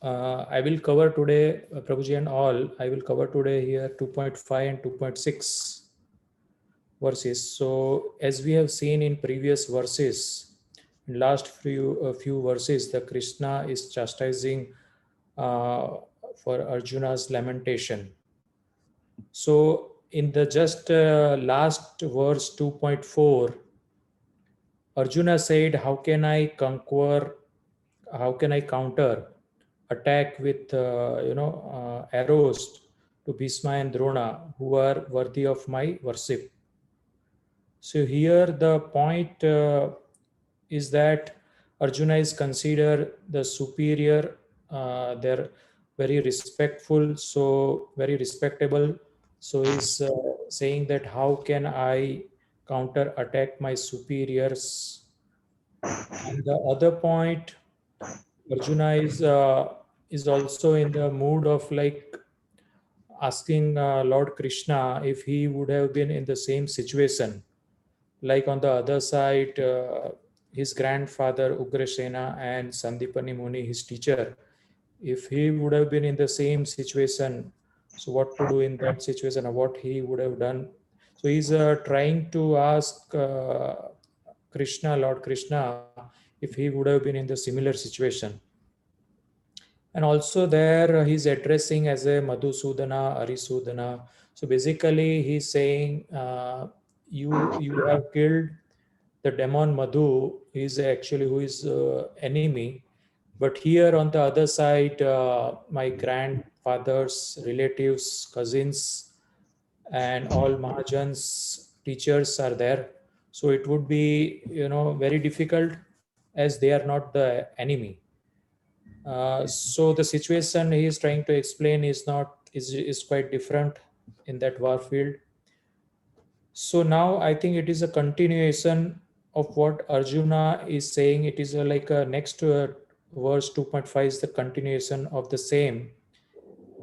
I will cover today, Prabhuji and all, I will cover today here 2.5 and 2.6 verses. So as we have seen in previous verses, in last few verses, the Krishna is chastising for Arjuna's lamentation. So in the just last verse 2.4, Arjuna said, how can I counter attack with arrows to Bhishma and Drona, who are worthy of my worship? So here the point is that Arjuna is considered the superior. They're very respectful, so very respectable. So he's saying that how can I counter attack my superiors? And the other point, Arjuna is also in the mood of like asking Lord Krishna if he would have been in the same situation. Like on the other side, his grandfather Ugrasena and Sandipani Muni, his teacher, if he would have been in the same situation, so what to do in that situation or what he would have done. So he's trying to ask Krishna, Lord Krishna, if he would have been in the similar situation. And also there he's addressing as a Madhusudana, Arisudana. So basically he's saying, you have killed the demon Madhu, is actually who is enemy. But here on the other side, my grandfather's relatives, cousins, and all Mahajans, teachers are there. So it would be, very difficult as they are not the enemy. So the situation he is trying to explain is quite different in that war field. So now I think it is a continuation of what Arjuna is saying. It is like a next verse 2.5 is the continuation of the same.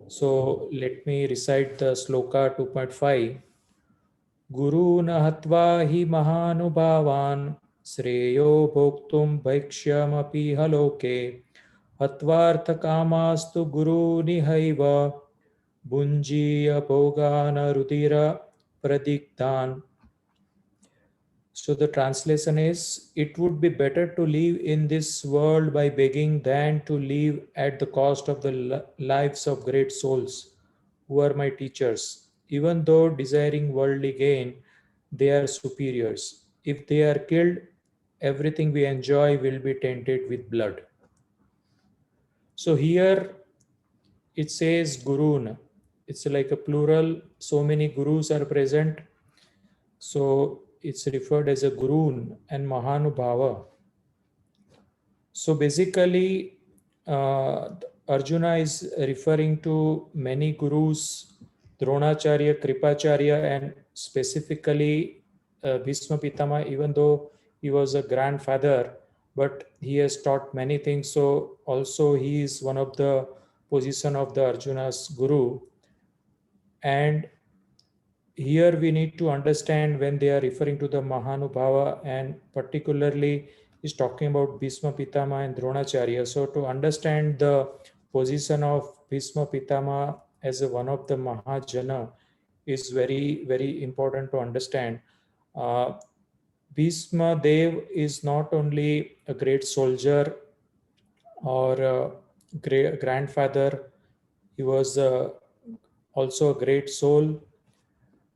So let me recite the sloka 2.5. Gurun hatva hi mahanubhavan श्रेयो भोक्तुं भैक्ष्यमपि हलोके हत्वार्थकामास्तु गुरूनिहैव भुञ्जीय भोगानरुधिर pradigdhan. So the translation is, it would be better to live in this world by begging than to live at the cost of the lives of great souls who are my teachers. Even though desiring worldly gain, they are superiors. If they are killed, everything we enjoy will be tainted with blood. So here it says Gurun. It's like a plural. So many gurus are present. So it's referred as a Gurun and Mahanubhava. So basically, Arjuna is referring to many gurus, Dronacharya, Kripacharya, and specifically Bhishma Pitama, even though he was a grandfather, but he has taught many things. So also he is one of the position of the Arjuna's guru. And here we need to understand when they are referring to the Mahanubhava, and particularly is talking about Bhishma Pitama and Dronacharya. So to understand the position of Bhishma Pitama as one of the Mahajana is very, very important to understand. Bhishma Dev is not only a great soldier or a great grandfather, he was also a great soul.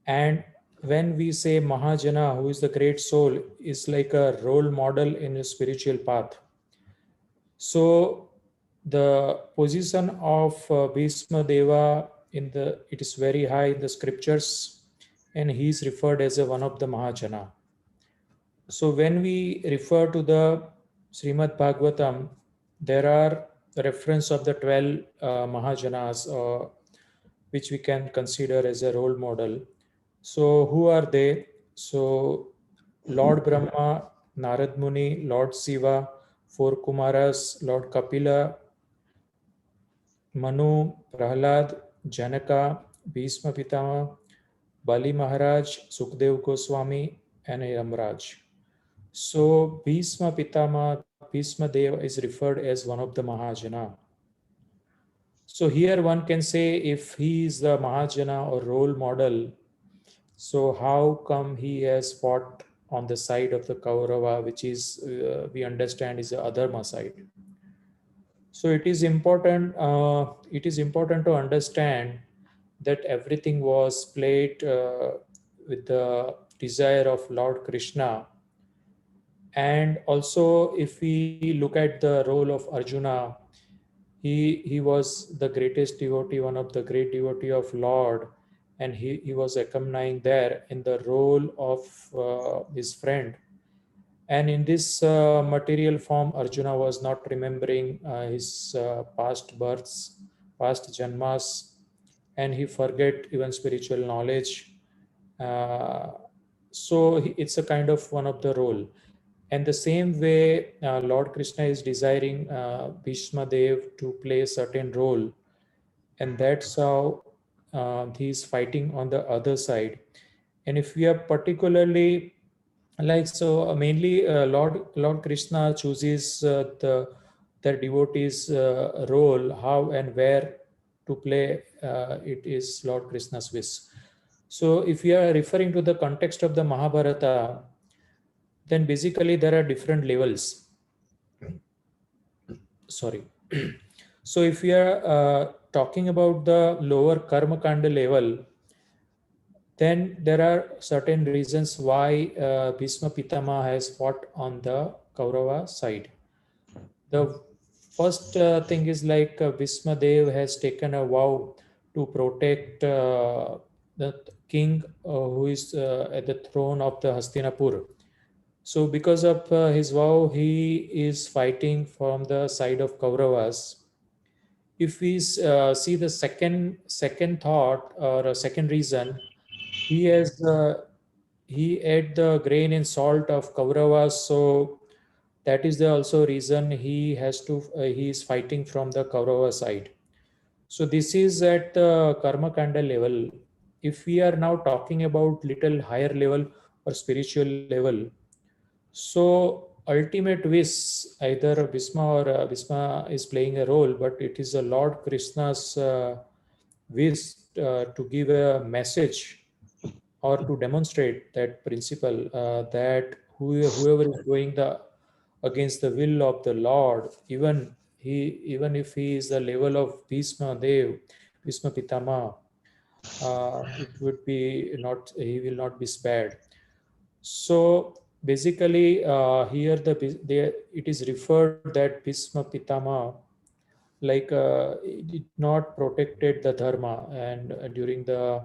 And when we say Mahajana, who is the great soul, is like a role model in a spiritual path. So the position of Bhishma Deva it is very high in the scriptures, and he is referred as one of the Mahajana. So when we refer to the Srimad Bhagavatam, there are reference of the 12 Mahajanas, which we can consider as a role model. So who are they? So Lord Brahma, Narad Muni, Lord Shiva, 4 Kumaras, Lord Kapila, Manu, Prahlad, Janaka, Bhishma Pitama, Bali Maharaj, Sukdev Goswami, and Yamraj. So Bhishma Pitama, Bhishma Deva is referred as one of the Mahajana. So here one can say, if he is the Mahajana or role model, so how come he has fought on the side of the Kaurava, which is we understand is the Adharma side? So it is important. It is important to understand that everything was played with the desire of Lord Krishna. And also, if we look at the role of Arjuna, he was the greatest devotee, one of the great devotee of Lord, and he was accompanying there in the role of his friend. And in this material form, Arjuna was not remembering his past births, past janmas, and he forget even spiritual knowledge. So it's a kind of one of the role. And the same way, Lord Krishna is desiring Bhishma Dev to play a certain role, and that's how he is fighting on the other side. And if we are particularly like so, mainly Lord Krishna chooses their devotees' role, how and where to play. It is Lord Krishna's wish. So, if we are referring to the context of the Mahabharata, then basically there are different levels. Sorry. So if we are talking about the lower Karma Kanda level, then there are certain reasons why Bhishma Pitama has fought on the Kaurava side. The first thing is like Bhishma Dev has taken a vow to protect the king who is at the throne of the Hastinapur. So because of his vow, he is fighting from the side of Kauravas. If we see the second thought or a second reason, he has he ate the grain and salt of Kauravas, so that is the also reason he has to he is fighting from the Kaurava side. So this is at the Karma Kanda level. If we are now talking about little higher level or spiritual level, so ultimate wish, either Bhishma or Bhishma is playing a role, but it is a Lord Krishna's wish to give a message or to demonstrate that principle that whoever is going the against the will of the Lord, even if he is the level of Bhishma Dev, Bhishma Pitama, it would be not, he will not be spared. So basically, here it is referred that Bhishma Pitama, like it did not protected the dharma, and during the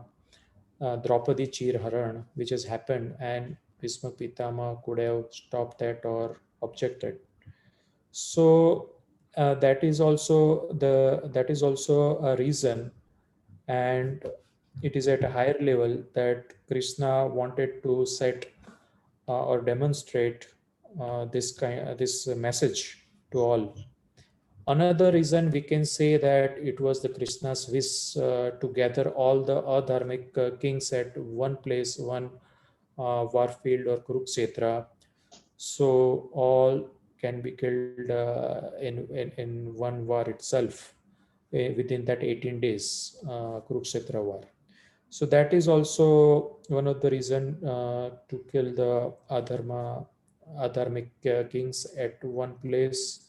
Draupadi Chir Haran, which has happened, and Bhishma Pitama could have stopped that or objected. So that is also a reason, and it is at a higher level that Krishna wanted to set or demonstrate this message to all. Another reason we can say that it was the Krishna's wish to gather all the adharmic kings at one place, one war field or Kurukshetra, so all can be killed in one war itself within that 18 days Kurukshetra war. So that is also one of the reason to kill the adharmic kings at one place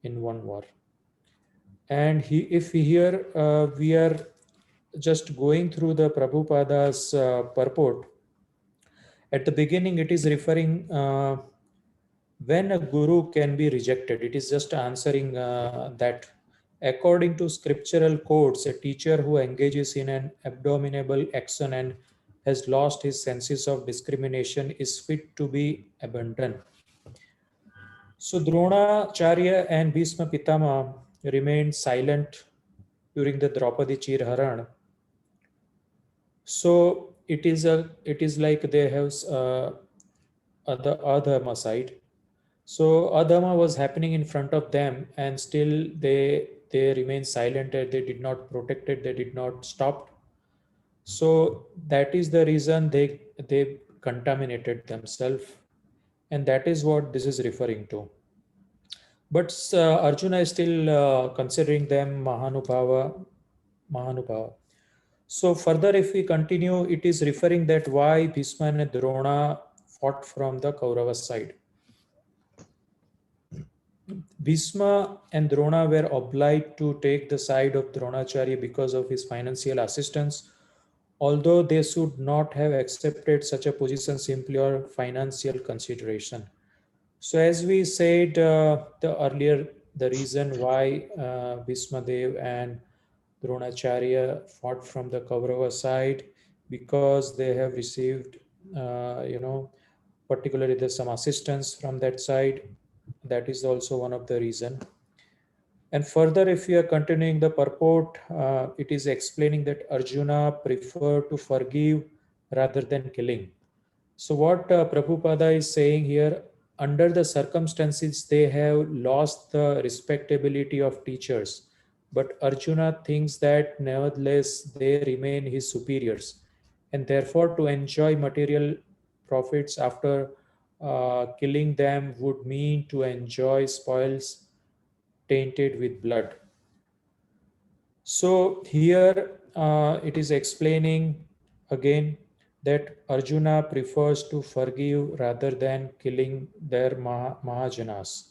in one war. And if here we are just going through the Prabhupada's purport, at the beginning it is referring when a guru can be rejected. It is just answering that according to scriptural codes, a teacher who engages in an abominable action and has lost his senses of discrimination is fit to be abandoned. So Dronacharya and Bhishma Pitama remained silent during the Draupadi Chir Haran. So it is like they have the Adharma side. So Adharma was happening in front of them, and still they remain silent. They did not protect it. They did not stop. So that is the reason they contaminated themselves, and that is what this is referring to. But Arjuna is still considering them Mahanubhava. So further, if we continue, it is referring that why Bhishma and Drona fought from the Kaurava side. Bhishma and Drona were obliged to take the side of Dronacharya because of his financial assistance, although they should not have accepted such a position simply on financial consideration. So as we said the reason why Bhishma Dev and Dronacharya fought from the Kaurava side, because they have received, particularly there's some assistance from that side. That is also one of the reason. And further, if we are continuing the purport, it is explaining that Arjuna preferred to forgive rather than killing. So what Prabhupada is saying here, under the circumstances, they have lost the respectability of teachers. But Arjuna thinks that nevertheless they remain his superiors. And therefore, to enjoy material profits after killing them would mean to enjoy spoils tainted with blood. So here it is explaining again that Arjuna prefers to forgive rather than killing their Mahajanas.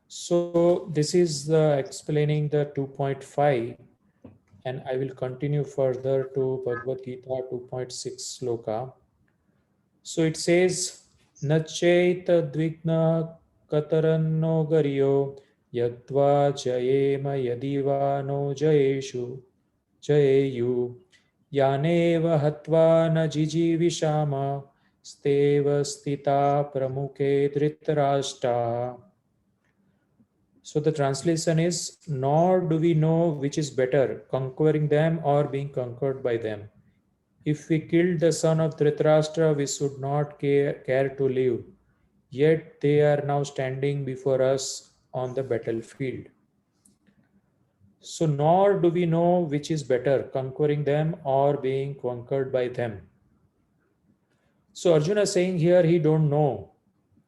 So this is explaining the 2.5, and I will continue further to Bhagavad Gita 2.6 sloka. So it says, Nacheta dvigna kataranno garyo yadva jayema yadiva no jayeshu jayeyu yaneva hatva na jijivishama steva stita pramukhe dhritarashta. So the translation is, nor do we know which is better, conquering them or being conquered by them. If we killed the son of Dhritarashtra, we should not care to live. Yet they are now standing before us on the battlefield. So nor do we know which is better, conquering them or being conquered by them. So Arjuna is saying here he don't know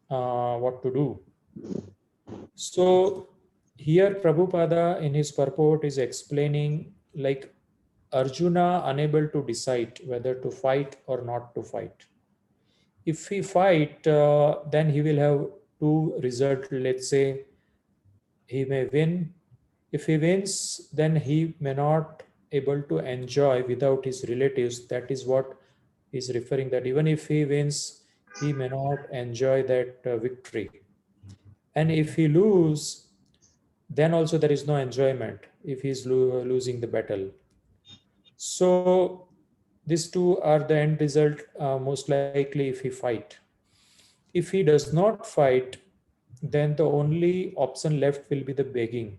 what to do. So here Prabhupada in his purport is explaining like Arjuna unable to decide whether to fight or not to fight. If he fight, then he will have two results. Let's say he may win. If he wins, then he may not able to enjoy without his relatives. That is what is referring, that even if he wins, he may not enjoy that victory. And if he lose, then also there is no enjoyment if he is losing the battle. So these two are the end result, most likely if he fight. If he does not fight, then the only option left will be the begging.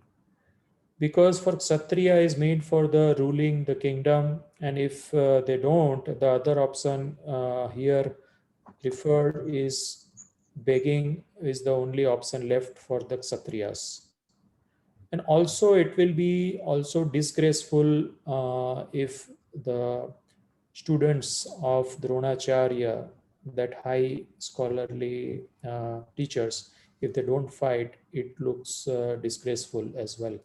Because for Kshatriya is made for the ruling the kingdom, and if they don't, the other option here referred is begging is the only option left for the Kshatriyas. And also it will be also disgraceful if the students of Dronacharya, that high scholarly teachers, if they don't fight, it looks disgraceful as well.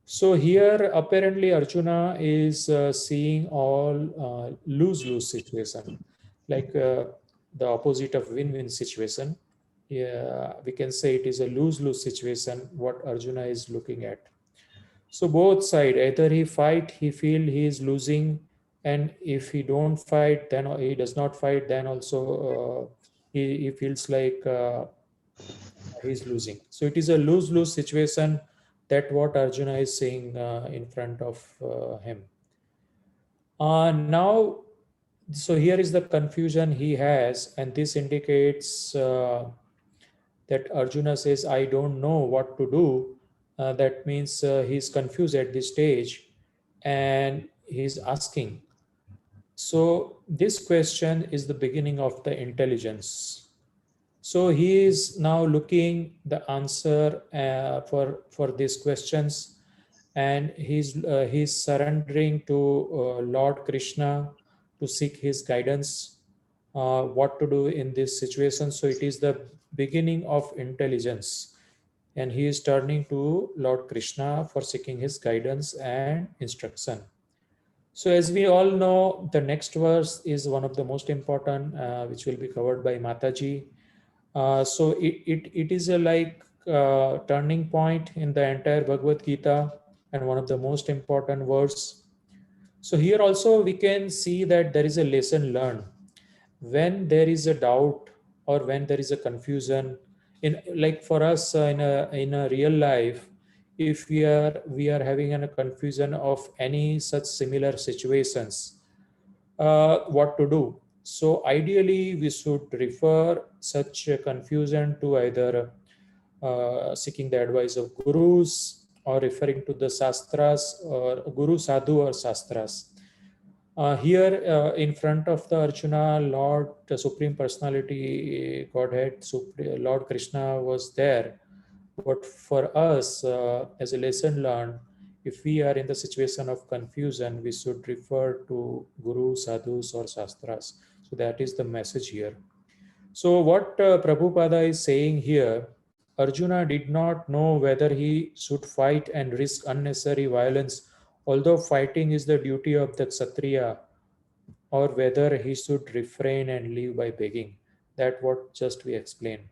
So here apparently Arjuna is seeing all lose-lose situation, like the opposite of win-win situation. Yeah, we can say it is a lose-lose situation what Arjuna is looking at. So both side, either he fight, he feel he is losing, and if he don't fight, then he does not fight, then also he feels like he's losing. So it is a lose-lose situation. That what Arjuna is saying in front of him. Now, so here is the confusion he has, and this indicates that Arjuna says, I don't know what to do. That means he's confused at this stage and he's asking. So this question is the beginning of the intelligence. So he is now looking the answer for these questions, and he's surrendering to Lord Krishna to seek his guidance, what to do in this situation. So it is the beginning of intelligence. and he is turning to Lord Krishna for seeking his guidance and instruction. So as we all know, the next verse is one of the most important, which will be covered by Mataji. So it is a turning point in the entire Bhagavad Gita and one of the most important verse. So here also we can see that there is a lesson learned. When there is a doubt or when there is a confusion, in like for us in a real life, if we are having a confusion of any such similar situations, what to do. So ideally, we should refer such a confusion to either seeking the advice of gurus or referring to the shastras or guru sadhu or shastras. Here in front of the Arjuna, Lord, the Supreme Personality, Godhead, Lord Krishna was there. But for us, as a lesson learned, if we are in the situation of confusion, we should refer to Guru, Sadhus, or Shastras. So that is the message here. So what Prabhupada is saying here, Arjuna did not know whether he should fight and risk unnecessary violence, although fighting is the duty of the Kshatriya, or whether he should refrain and live by begging. That what just we explained.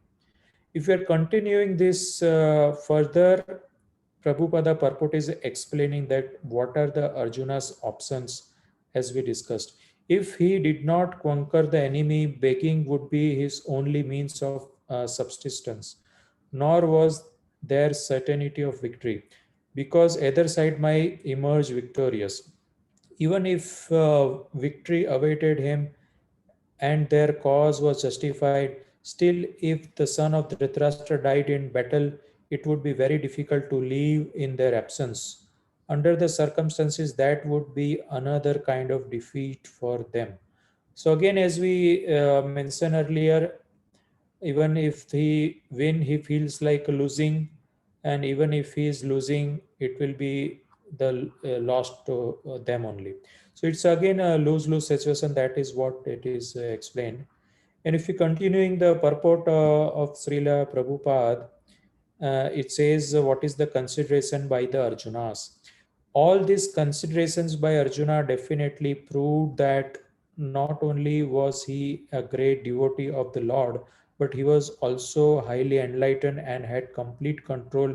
If we are continuing this further, Prabhupada purport is explaining that what are the Arjuna's options as we discussed. If he did not conquer the enemy, begging would be his only means of subsistence, nor was there certainty of victory, because either side might emerge victorious. Even if victory awaited him and their cause was justified, still, if the son of Dhritarashtra died in battle, it would be very difficult to live in their absence. Under the circumstances, that would be another kind of defeat for them. So again, as we mentioned earlier, even if he win, he feels like losing, and even if he is losing, it will be the loss to them only. So it's again a lose-lose situation. That is what it is explained. And if you continuing the purport of Srila Prabhupada, it says what is the consideration by the Arjunas. All these considerations by Arjuna definitely prove that not only was he a great devotee of the Lord, but he was also highly enlightened and had complete control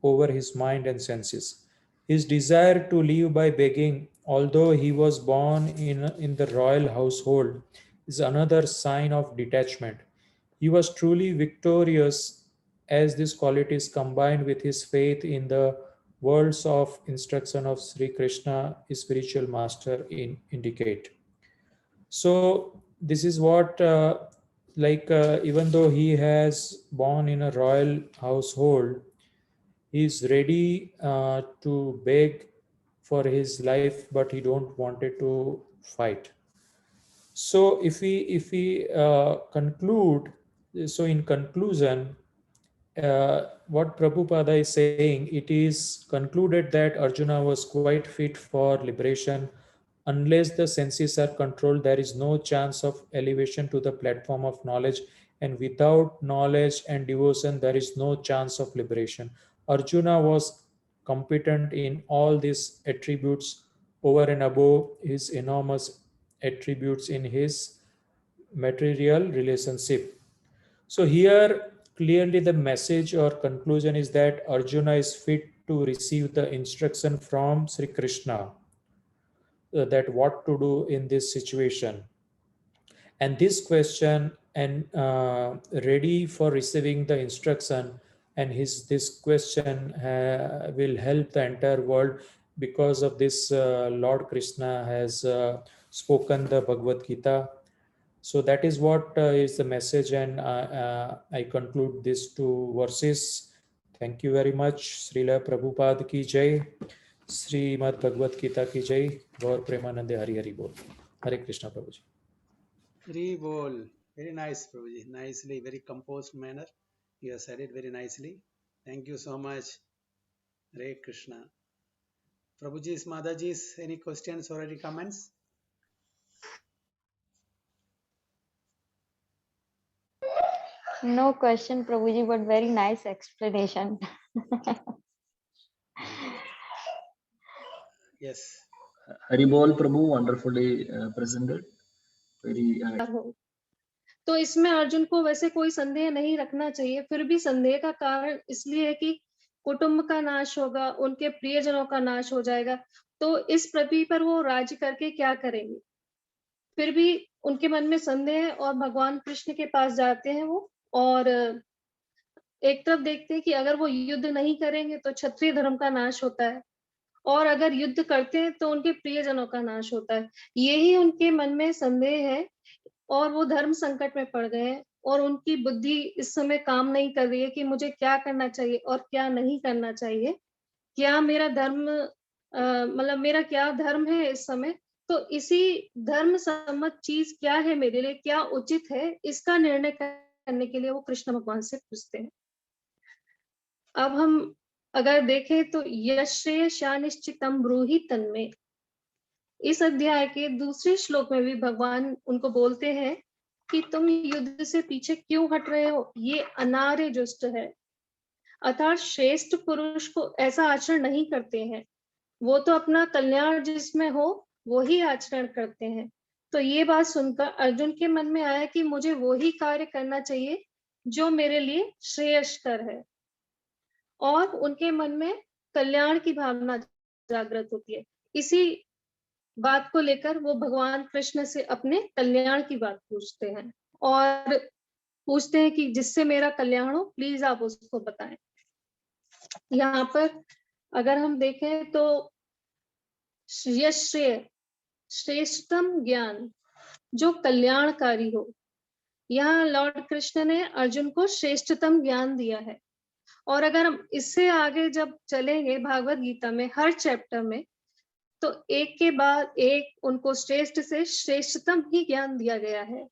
over his mind and senses. His desire to live by begging, although he was born in the royal household, is another sign of detachment. He was truly victorious as these qualities combined with his faith in the words of instruction of Sri Krishna, his spiritual master, indicate. So this is what even though he has born in a royal household, he is ready to beg for his life, but he don't wanted to fight. So if we conclude, so in conclusion, what Prabhupada is saying, it is concluded that Arjuna was quite fit for liberation. Unless the senses are controlled, there is no chance of elevation to the platform of knowledge, and without knowledge and devotion, there is no chance of liberation. Arjuna was competent in all these attributes over and above his enormous attributes in his material relationship. So here clearly the message or conclusion is that Arjuna is fit to receive the instruction from Sri Krishna, that what to do in this situation. And this question and ready for receiving the instruction, and this question will help the entire world, because of this Lord Krishna has spoken the Bhagavad Gita. So that is what is the message, and I conclude these two verses. Thank you very much. Srila Prabhupada ki jai, Srimad Bhagavad Gita ki jai, Gaur Premanande Hari Hari Bol. Hare Krishna Prabhuji. Hari Bol. Very nice, Prabhuji. Nicely, very composed manner. You have said it very nicely. Thank you so much. Hare Krishna. Prabhuji's, Mataji's, any questions or any comments? No question, Prabhuji, but very nice explanation. Yes. Haribol Prabhu, wonderfully presented. Very हो तो इसमें अर्जुन को वैसे कोई संदेह नहीं रखना चाहिए, फिर भी संदेह का कारण इसलिए है कि कुटुंब का नाश होगा, उनके प्रियजनों का नाश हो जाएगा, तो इस पृथ्वी पर वो राज्य करके क्या करेंगे। फिर भी उनके मन में संदेह है और भगवान कृष्ण के पास जाते हैं वो, और एक तरफ देखते हैं कि अगर वो युद्ध नहीं करेंगे तो क्षत्रिय धर्म का नाश होता है, और अगर युद्ध करते हैं तो उनके प्रियजनों का नाश होता है। यही उनके मन में संदेह है और वो धर्म संकट में पड़ गए हैं, और उनकी बुद्धि इस समय काम नहीं कर रही है कि मुझे क्या करना चाहिए और क्या नहीं करना चाहिए, क्या मेरा धर्म मतलब मेरा क्या धर्म है इस समय। तो इसी धर्म सम्मत चीज क्या है मेरे लिए, क्या उचित है, इसका निर्णय करने के लिए वो कृष्ण भगवान से पूछते हैं। अब हम अगर देखें तो यश्रेयस्या निश्चितम ब्रूहि तन्मे, इस अध्याय के दूसरे श्लोक में भी भगवान उनको बोलते हैं कि तुम युद्ध से पीछे क्यों हट रहे हो, ये अनार्य जुष्ट है। अर्थात श्रेष्ठ पुरुष को ऐसा आचरण नहीं करते हैं, वो तो अपना कल्याण जिसमें हो वो ही आचरण करते हैं। तो ये बात सुनकर अर्जुन के मन में आया कि मुझे वही कार्य करना चाहिए जो मेरे लिए श्रेयस्कर है, और उनके मन में कल्याण की भावना जागृत होती है। इसी बात को लेकर वो भगवान कृष्ण से अपने कल्याण की बात पूछते हैं, और पूछते हैं कि जिससे मेरा कल्याण हो प्लीज आप उसको बताएं। यहाँ पर अगर हम देखें तो श्रेय श्रेष्ठतम ज्ञान जो कल्याणकारी हो, यहाँ लॉर्ड कृष्ण ने अर्जुन को श्रेष्ठतम ज्ञान दिया है। और अगर हम इससे आगे जब चलेंगे भागवत गीता में हर चैप्टर में, तो एक के बाद एक उनको श्रेष्ठ से श्रेष्ठतम ही ज्ञान दिया गया है,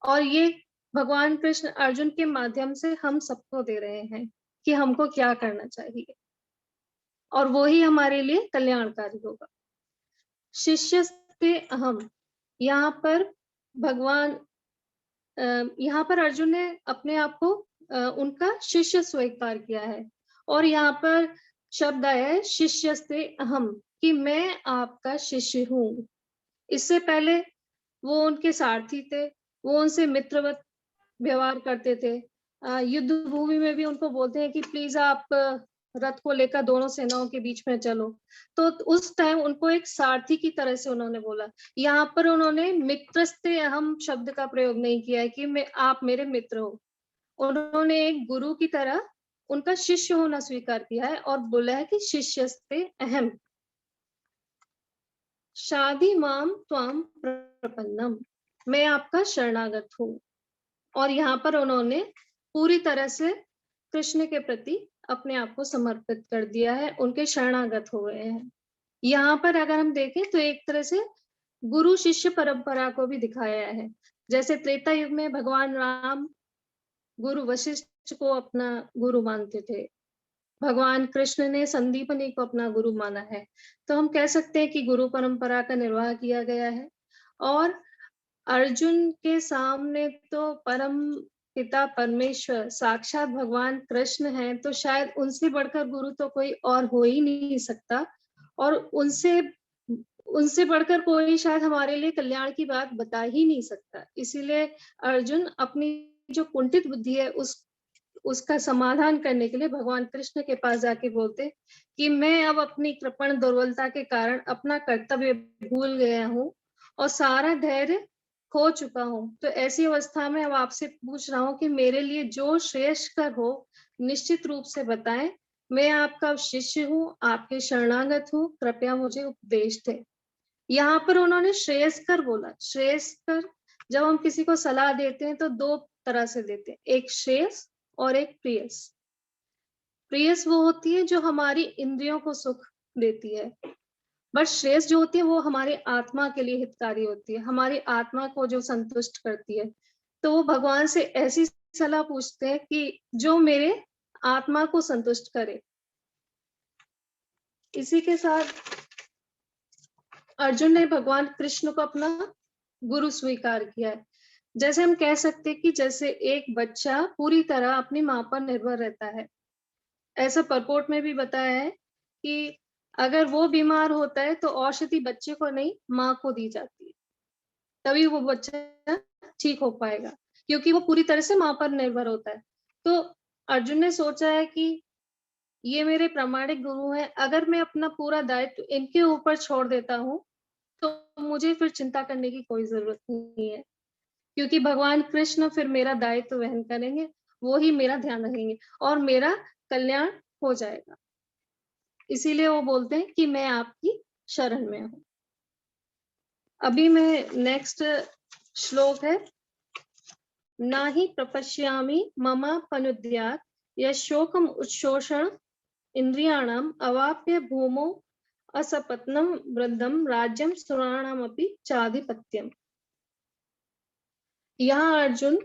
और ये भगवान कृष्ण अर्जुन के माध्यम से हम सबको दे रहे हैं कि हमको क्या करना चाहिए, और वो ही हमारे लिए कल्याणकारी होगा। शिष्यस्ते अहम, यहाँ पर भगवान यहाँ पर अर्जुन ने अपने आप को उनका शिष्य स्वीकार किया है, और यहाँ पर शब्द आया है शिष्यस्ते अहम, कि मैं आपका शिष्य हूँ। इससे पहले वो उनके सारथी थे, वो उनसे मित्रवत व्यवहार करते थे। युद्ध भूमि में भी उनको बोलते हैं कि प्लीज आप रथ को लेकर दोनों सेनाओं के बीच में चलो, तो उस टाइम उनको एक सारथी की तरह से उन्होंने बोला। यहाँ पर उन्होंने मित्रस्ते अहम शब्द का प्रयोग नहीं किया है कि मैं आप मेरे मित्र हो, उन्होंने एक गुरु की तरह उनका शिष्य होना स्वीकार किया है और बोला है कि शिष्यस्ते अहम शादी माम त्वाम प्रपन्नम, मैं आपका शरणागत हूँ। और यहाँ पर उन्होंने पूरी तरह से कृष्ण के प्रति अपने आप को समर्पित कर दिया है, उनके शरणागत हो गए हैं। यहाँ पर अगर हम देखें तो एक तरह से गुरु शिष्य परंपरा को भी दिखाया है। जैसे त्रेता युग में भगवान राम गुरु वशिष्ठ को अपना गुरु मानते थे, भगवान कृष्ण ने संदीपनी को अपना गुरु माना है, तो हम कह सकते हैं कि गुरु परंपरा का निर्वाह किया गया है। और अर्जुन के सामने तो परम पिता परमेश्वर साक्षात भगवान कृष्ण हैं, तो शायद उनसे बढ़कर गुरु तो कोई और हो ही नहीं सकता, और उनसे बढ़कर कोई शायद हमारे लिए कल्याण की बात बता ही नहीं सकता। इसीलिए अर्जुन अपनी जो कुंठित बुद्धि है उसका समाधान करने के लिए भगवान कृष्ण के पास जाके बोलते कि मैं अब अपनी कृपण दुर्बलता के कारण अपना कर्तव्य भूल गया हूँ और सारा धैर्य खो चुका हूँ। तो ऐसी अवस्था में अब आपसे पूछ रहा हूँ कि मेरे लिए जो श्रेयस्कर हो निश्चित रूप से बताएं। मैं आपका शिष्य हूँ, आपके शरणागत हूँ, कृपया मुझे उपदेश दें। यहाँ पर उन्होंने श्रेयस्कर बोला। श्रेयस्कर जब हम किसी को सलाह देते हैं तो दो तरह से देते हैं, एक श्रेयस और एक प्रियस। प्रियस वो होती है जो हमारी इंद्रियों को सुख देती है, बट श्रेयस जो होती है वो हमारे आत्मा के लिए हितकारी होती है, हमारी आत्मा को जो संतुष्ट करती है। तो वो भगवान से ऐसी सलाह पूछते हैं कि जो मेरे आत्मा को संतुष्ट करे। इसी के साथ अर्जुन ने भगवान कृष्ण को अपना गुरु स्वीकार किया है। जैसे हम कह सकते हैं कि जैसे एक बच्चा पूरी तरह अपनी माँ पर निर्भर रहता है, ऐसा परपोर्ट में भी बताया है कि अगर वो बीमार होता है तो औषधि बच्चे को नहीं, माँ को दी जाती है, तभी वो बच्चा ठीक हो पाएगा, क्योंकि वो पूरी तरह से माँ पर निर्भर होता है। तो अर्जुन ने सोचा है कि ये मेरे प्रामाणिक गुरु हैं, अगर मैं अपना पूरा दायित्व इनके ऊपर छोड़ देता हूँ, तो मुझे फिर चिंता करने की कोई ज़रूरत नहीं है, क्योंकि भगवान कृष्ण फिर मेरा दायित्व वहन करेंगे, वो ही मेरा ध्यान रखेंगे और मेरा कल्याण हो जाएगा। इसीलिए वो बोलते हैं कि मैं आपकी शरण में हूँ। अभी मैं नेक्स्ट श्लोक है, ना ही प्रपश्यामि ममापनुद्यात् यशोकम उच्छोषण इंद्रियाणाम अवाप्य भूमौ असपत्नम वृद्धम राज्यम सुराणामपि चाधिपत्यम। यहाँ अर्जुन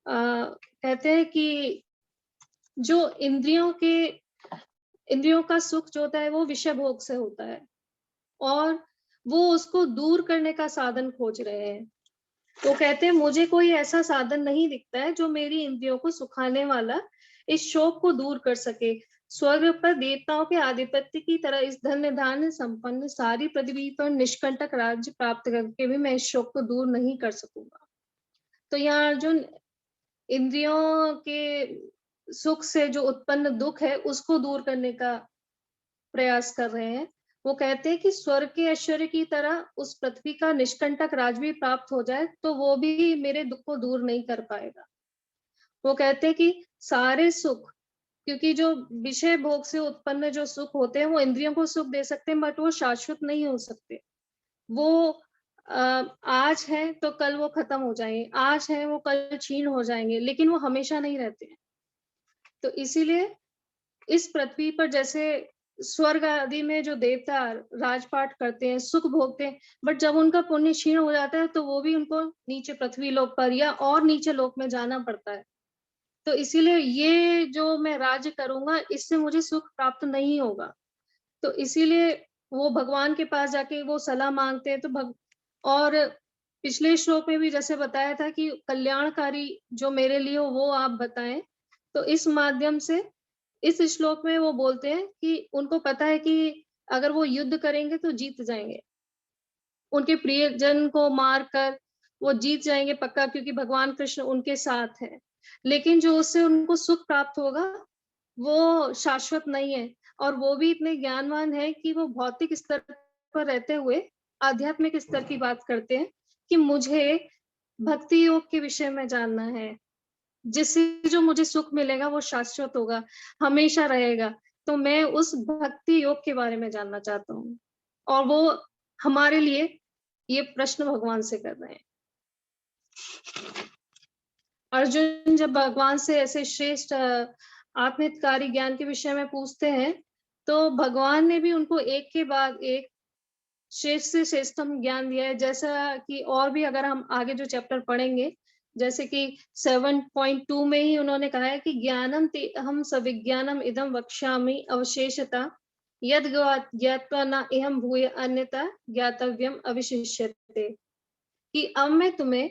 कहते हैं कि जो इंद्रियों का सुख जो होता है वो विषय भोग से होता है और वो उसको दूर करने का साधन खोज रहे हैं। वो कहते हैं मुझे कोई ऐसा साधन नहीं दिखता है जो मेरी इंद्रियों को सुखाने वाला, इस शोक को दूर कर सके। स्वर्ग पर देवताओं के आधिपत्य की तरह इस धन्य धान्य संपन्न सारी पृथ्वी पर निष्कंटक राज्य प्राप्त करके भी मैं इस शोक को दूर नहीं कर सकूंगा। तो यहाँ अर्जुन इंद्रियों के सुख से जो उत्पन्न दुख है उसको दूर करने का प्रयास कर रहे हैं। वो कहते हैं कि स्वर्ग के ऐश्वर्य की तरह उस पृथ्वी का निष्कंटक राज भी प्राप्त हो जाए तो वो भी मेरे दुख को दूर नहीं कर पाएगा। वो कहते हैं कि सारे सुख, क्योंकि जो विषय भोग से उत्पन्न जो सुख होते हैं वो इंद्रियों को सुख दे सकते हैं, बट वो शाश्वत नहीं हो सकते। वो आज है तो कल वो खत्म हो जाएंगे, आज है वो कल छीन हो जाएंगे, लेकिन वो हमेशा नहीं रहते हैं। तो इसीलिए इस पृथ्वी पर जैसे स्वर्ग आदि में जो देवता राजपाट करते हैं, सुख भोगते हैं, बट जब उनका पुण्य क्षीण हो जाता है तो वो भी उनको नीचे पृथ्वी लोक पर या और नीचे लोक में जाना पड़ता है। तो इसीलिए ये जो मैं राज्य करूंगा इससे मुझे सुख प्राप्त नहीं होगा। तो इसीलिए वो भगवान के पास जाके वो सलाह मांगते हैं। तो और पिछले श्लोक में भी जैसे बताया था कि कल्याणकारी जो मेरे लिए हो वो आप बताएं। तो इस माध्यम से इस श्लोक में वो बोलते हैं कि उनको पता है कि अगर वो युद्ध करेंगे तो जीत जाएंगे, उनके प्रियजन को मार कर वो जीत जाएंगे पक्का, क्योंकि भगवान कृष्ण उनके साथ है। लेकिन जो उससे उनको सुख प्राप्त होगा वो शाश्वत नहीं है, और वो भी इतने ज्ञानवान है कि वो भौतिक स्तर पर रहते हुए आध्यात्मिक स्तर की बात करते हैं कि मुझे भक्ति योग के विषय में जानना है, जिससे जो मुझे सुख मिलेगा वो शाश्वत होगा, हमेशा रहेगा। तो मैं उस भक्ति योग के बारे में जानना चाहता हूँ, और वो हमारे लिए ये प्रश्न भगवान से कर रहे हैं। अर्जुन जब भगवान से ऐसे श्रेष्ठ आत्महितकारी ज्ञान के विषय में पूछते हैं तो भगवान ने भी उनको एक के बाद एक श्रेष्ठ से श्रेष्ठतम ज्ञान दिया है। जैसा कि और भी अगर हम आगे जो चैप्टर पढ़ेंगे, जैसे कि 7.2 में ही उन्होंने कहा है कि ज्ञानम ते अहम सविज्ञानम इदम वक्ष्यामि अवशेषता यद ज्ञात्वा न इहम भूय अन्यथा ज्ञातव्यम अविशिष्यते। कि अब मैं तुम्हें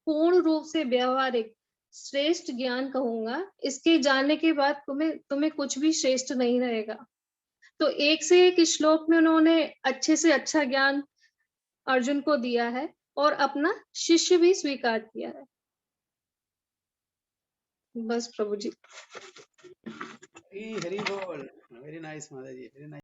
पूर्ण रूप से व्यवहारिक श्रेष्ठ ज्ञान कहूंगा, इसके जानने के बाद तुम्हें कुछ भी श्रेष्ठ नहीं रहेगा। तो एक से एक श्लोक में उन्होंने अच्छे से अच्छा ज्ञान अर्जुन को दिया है और अपना शिष्य भी स्वीकार किया है। बस प्रभु जी। हरी हरी बोल। वेरी नाइस माता जी, वेरी नाइस।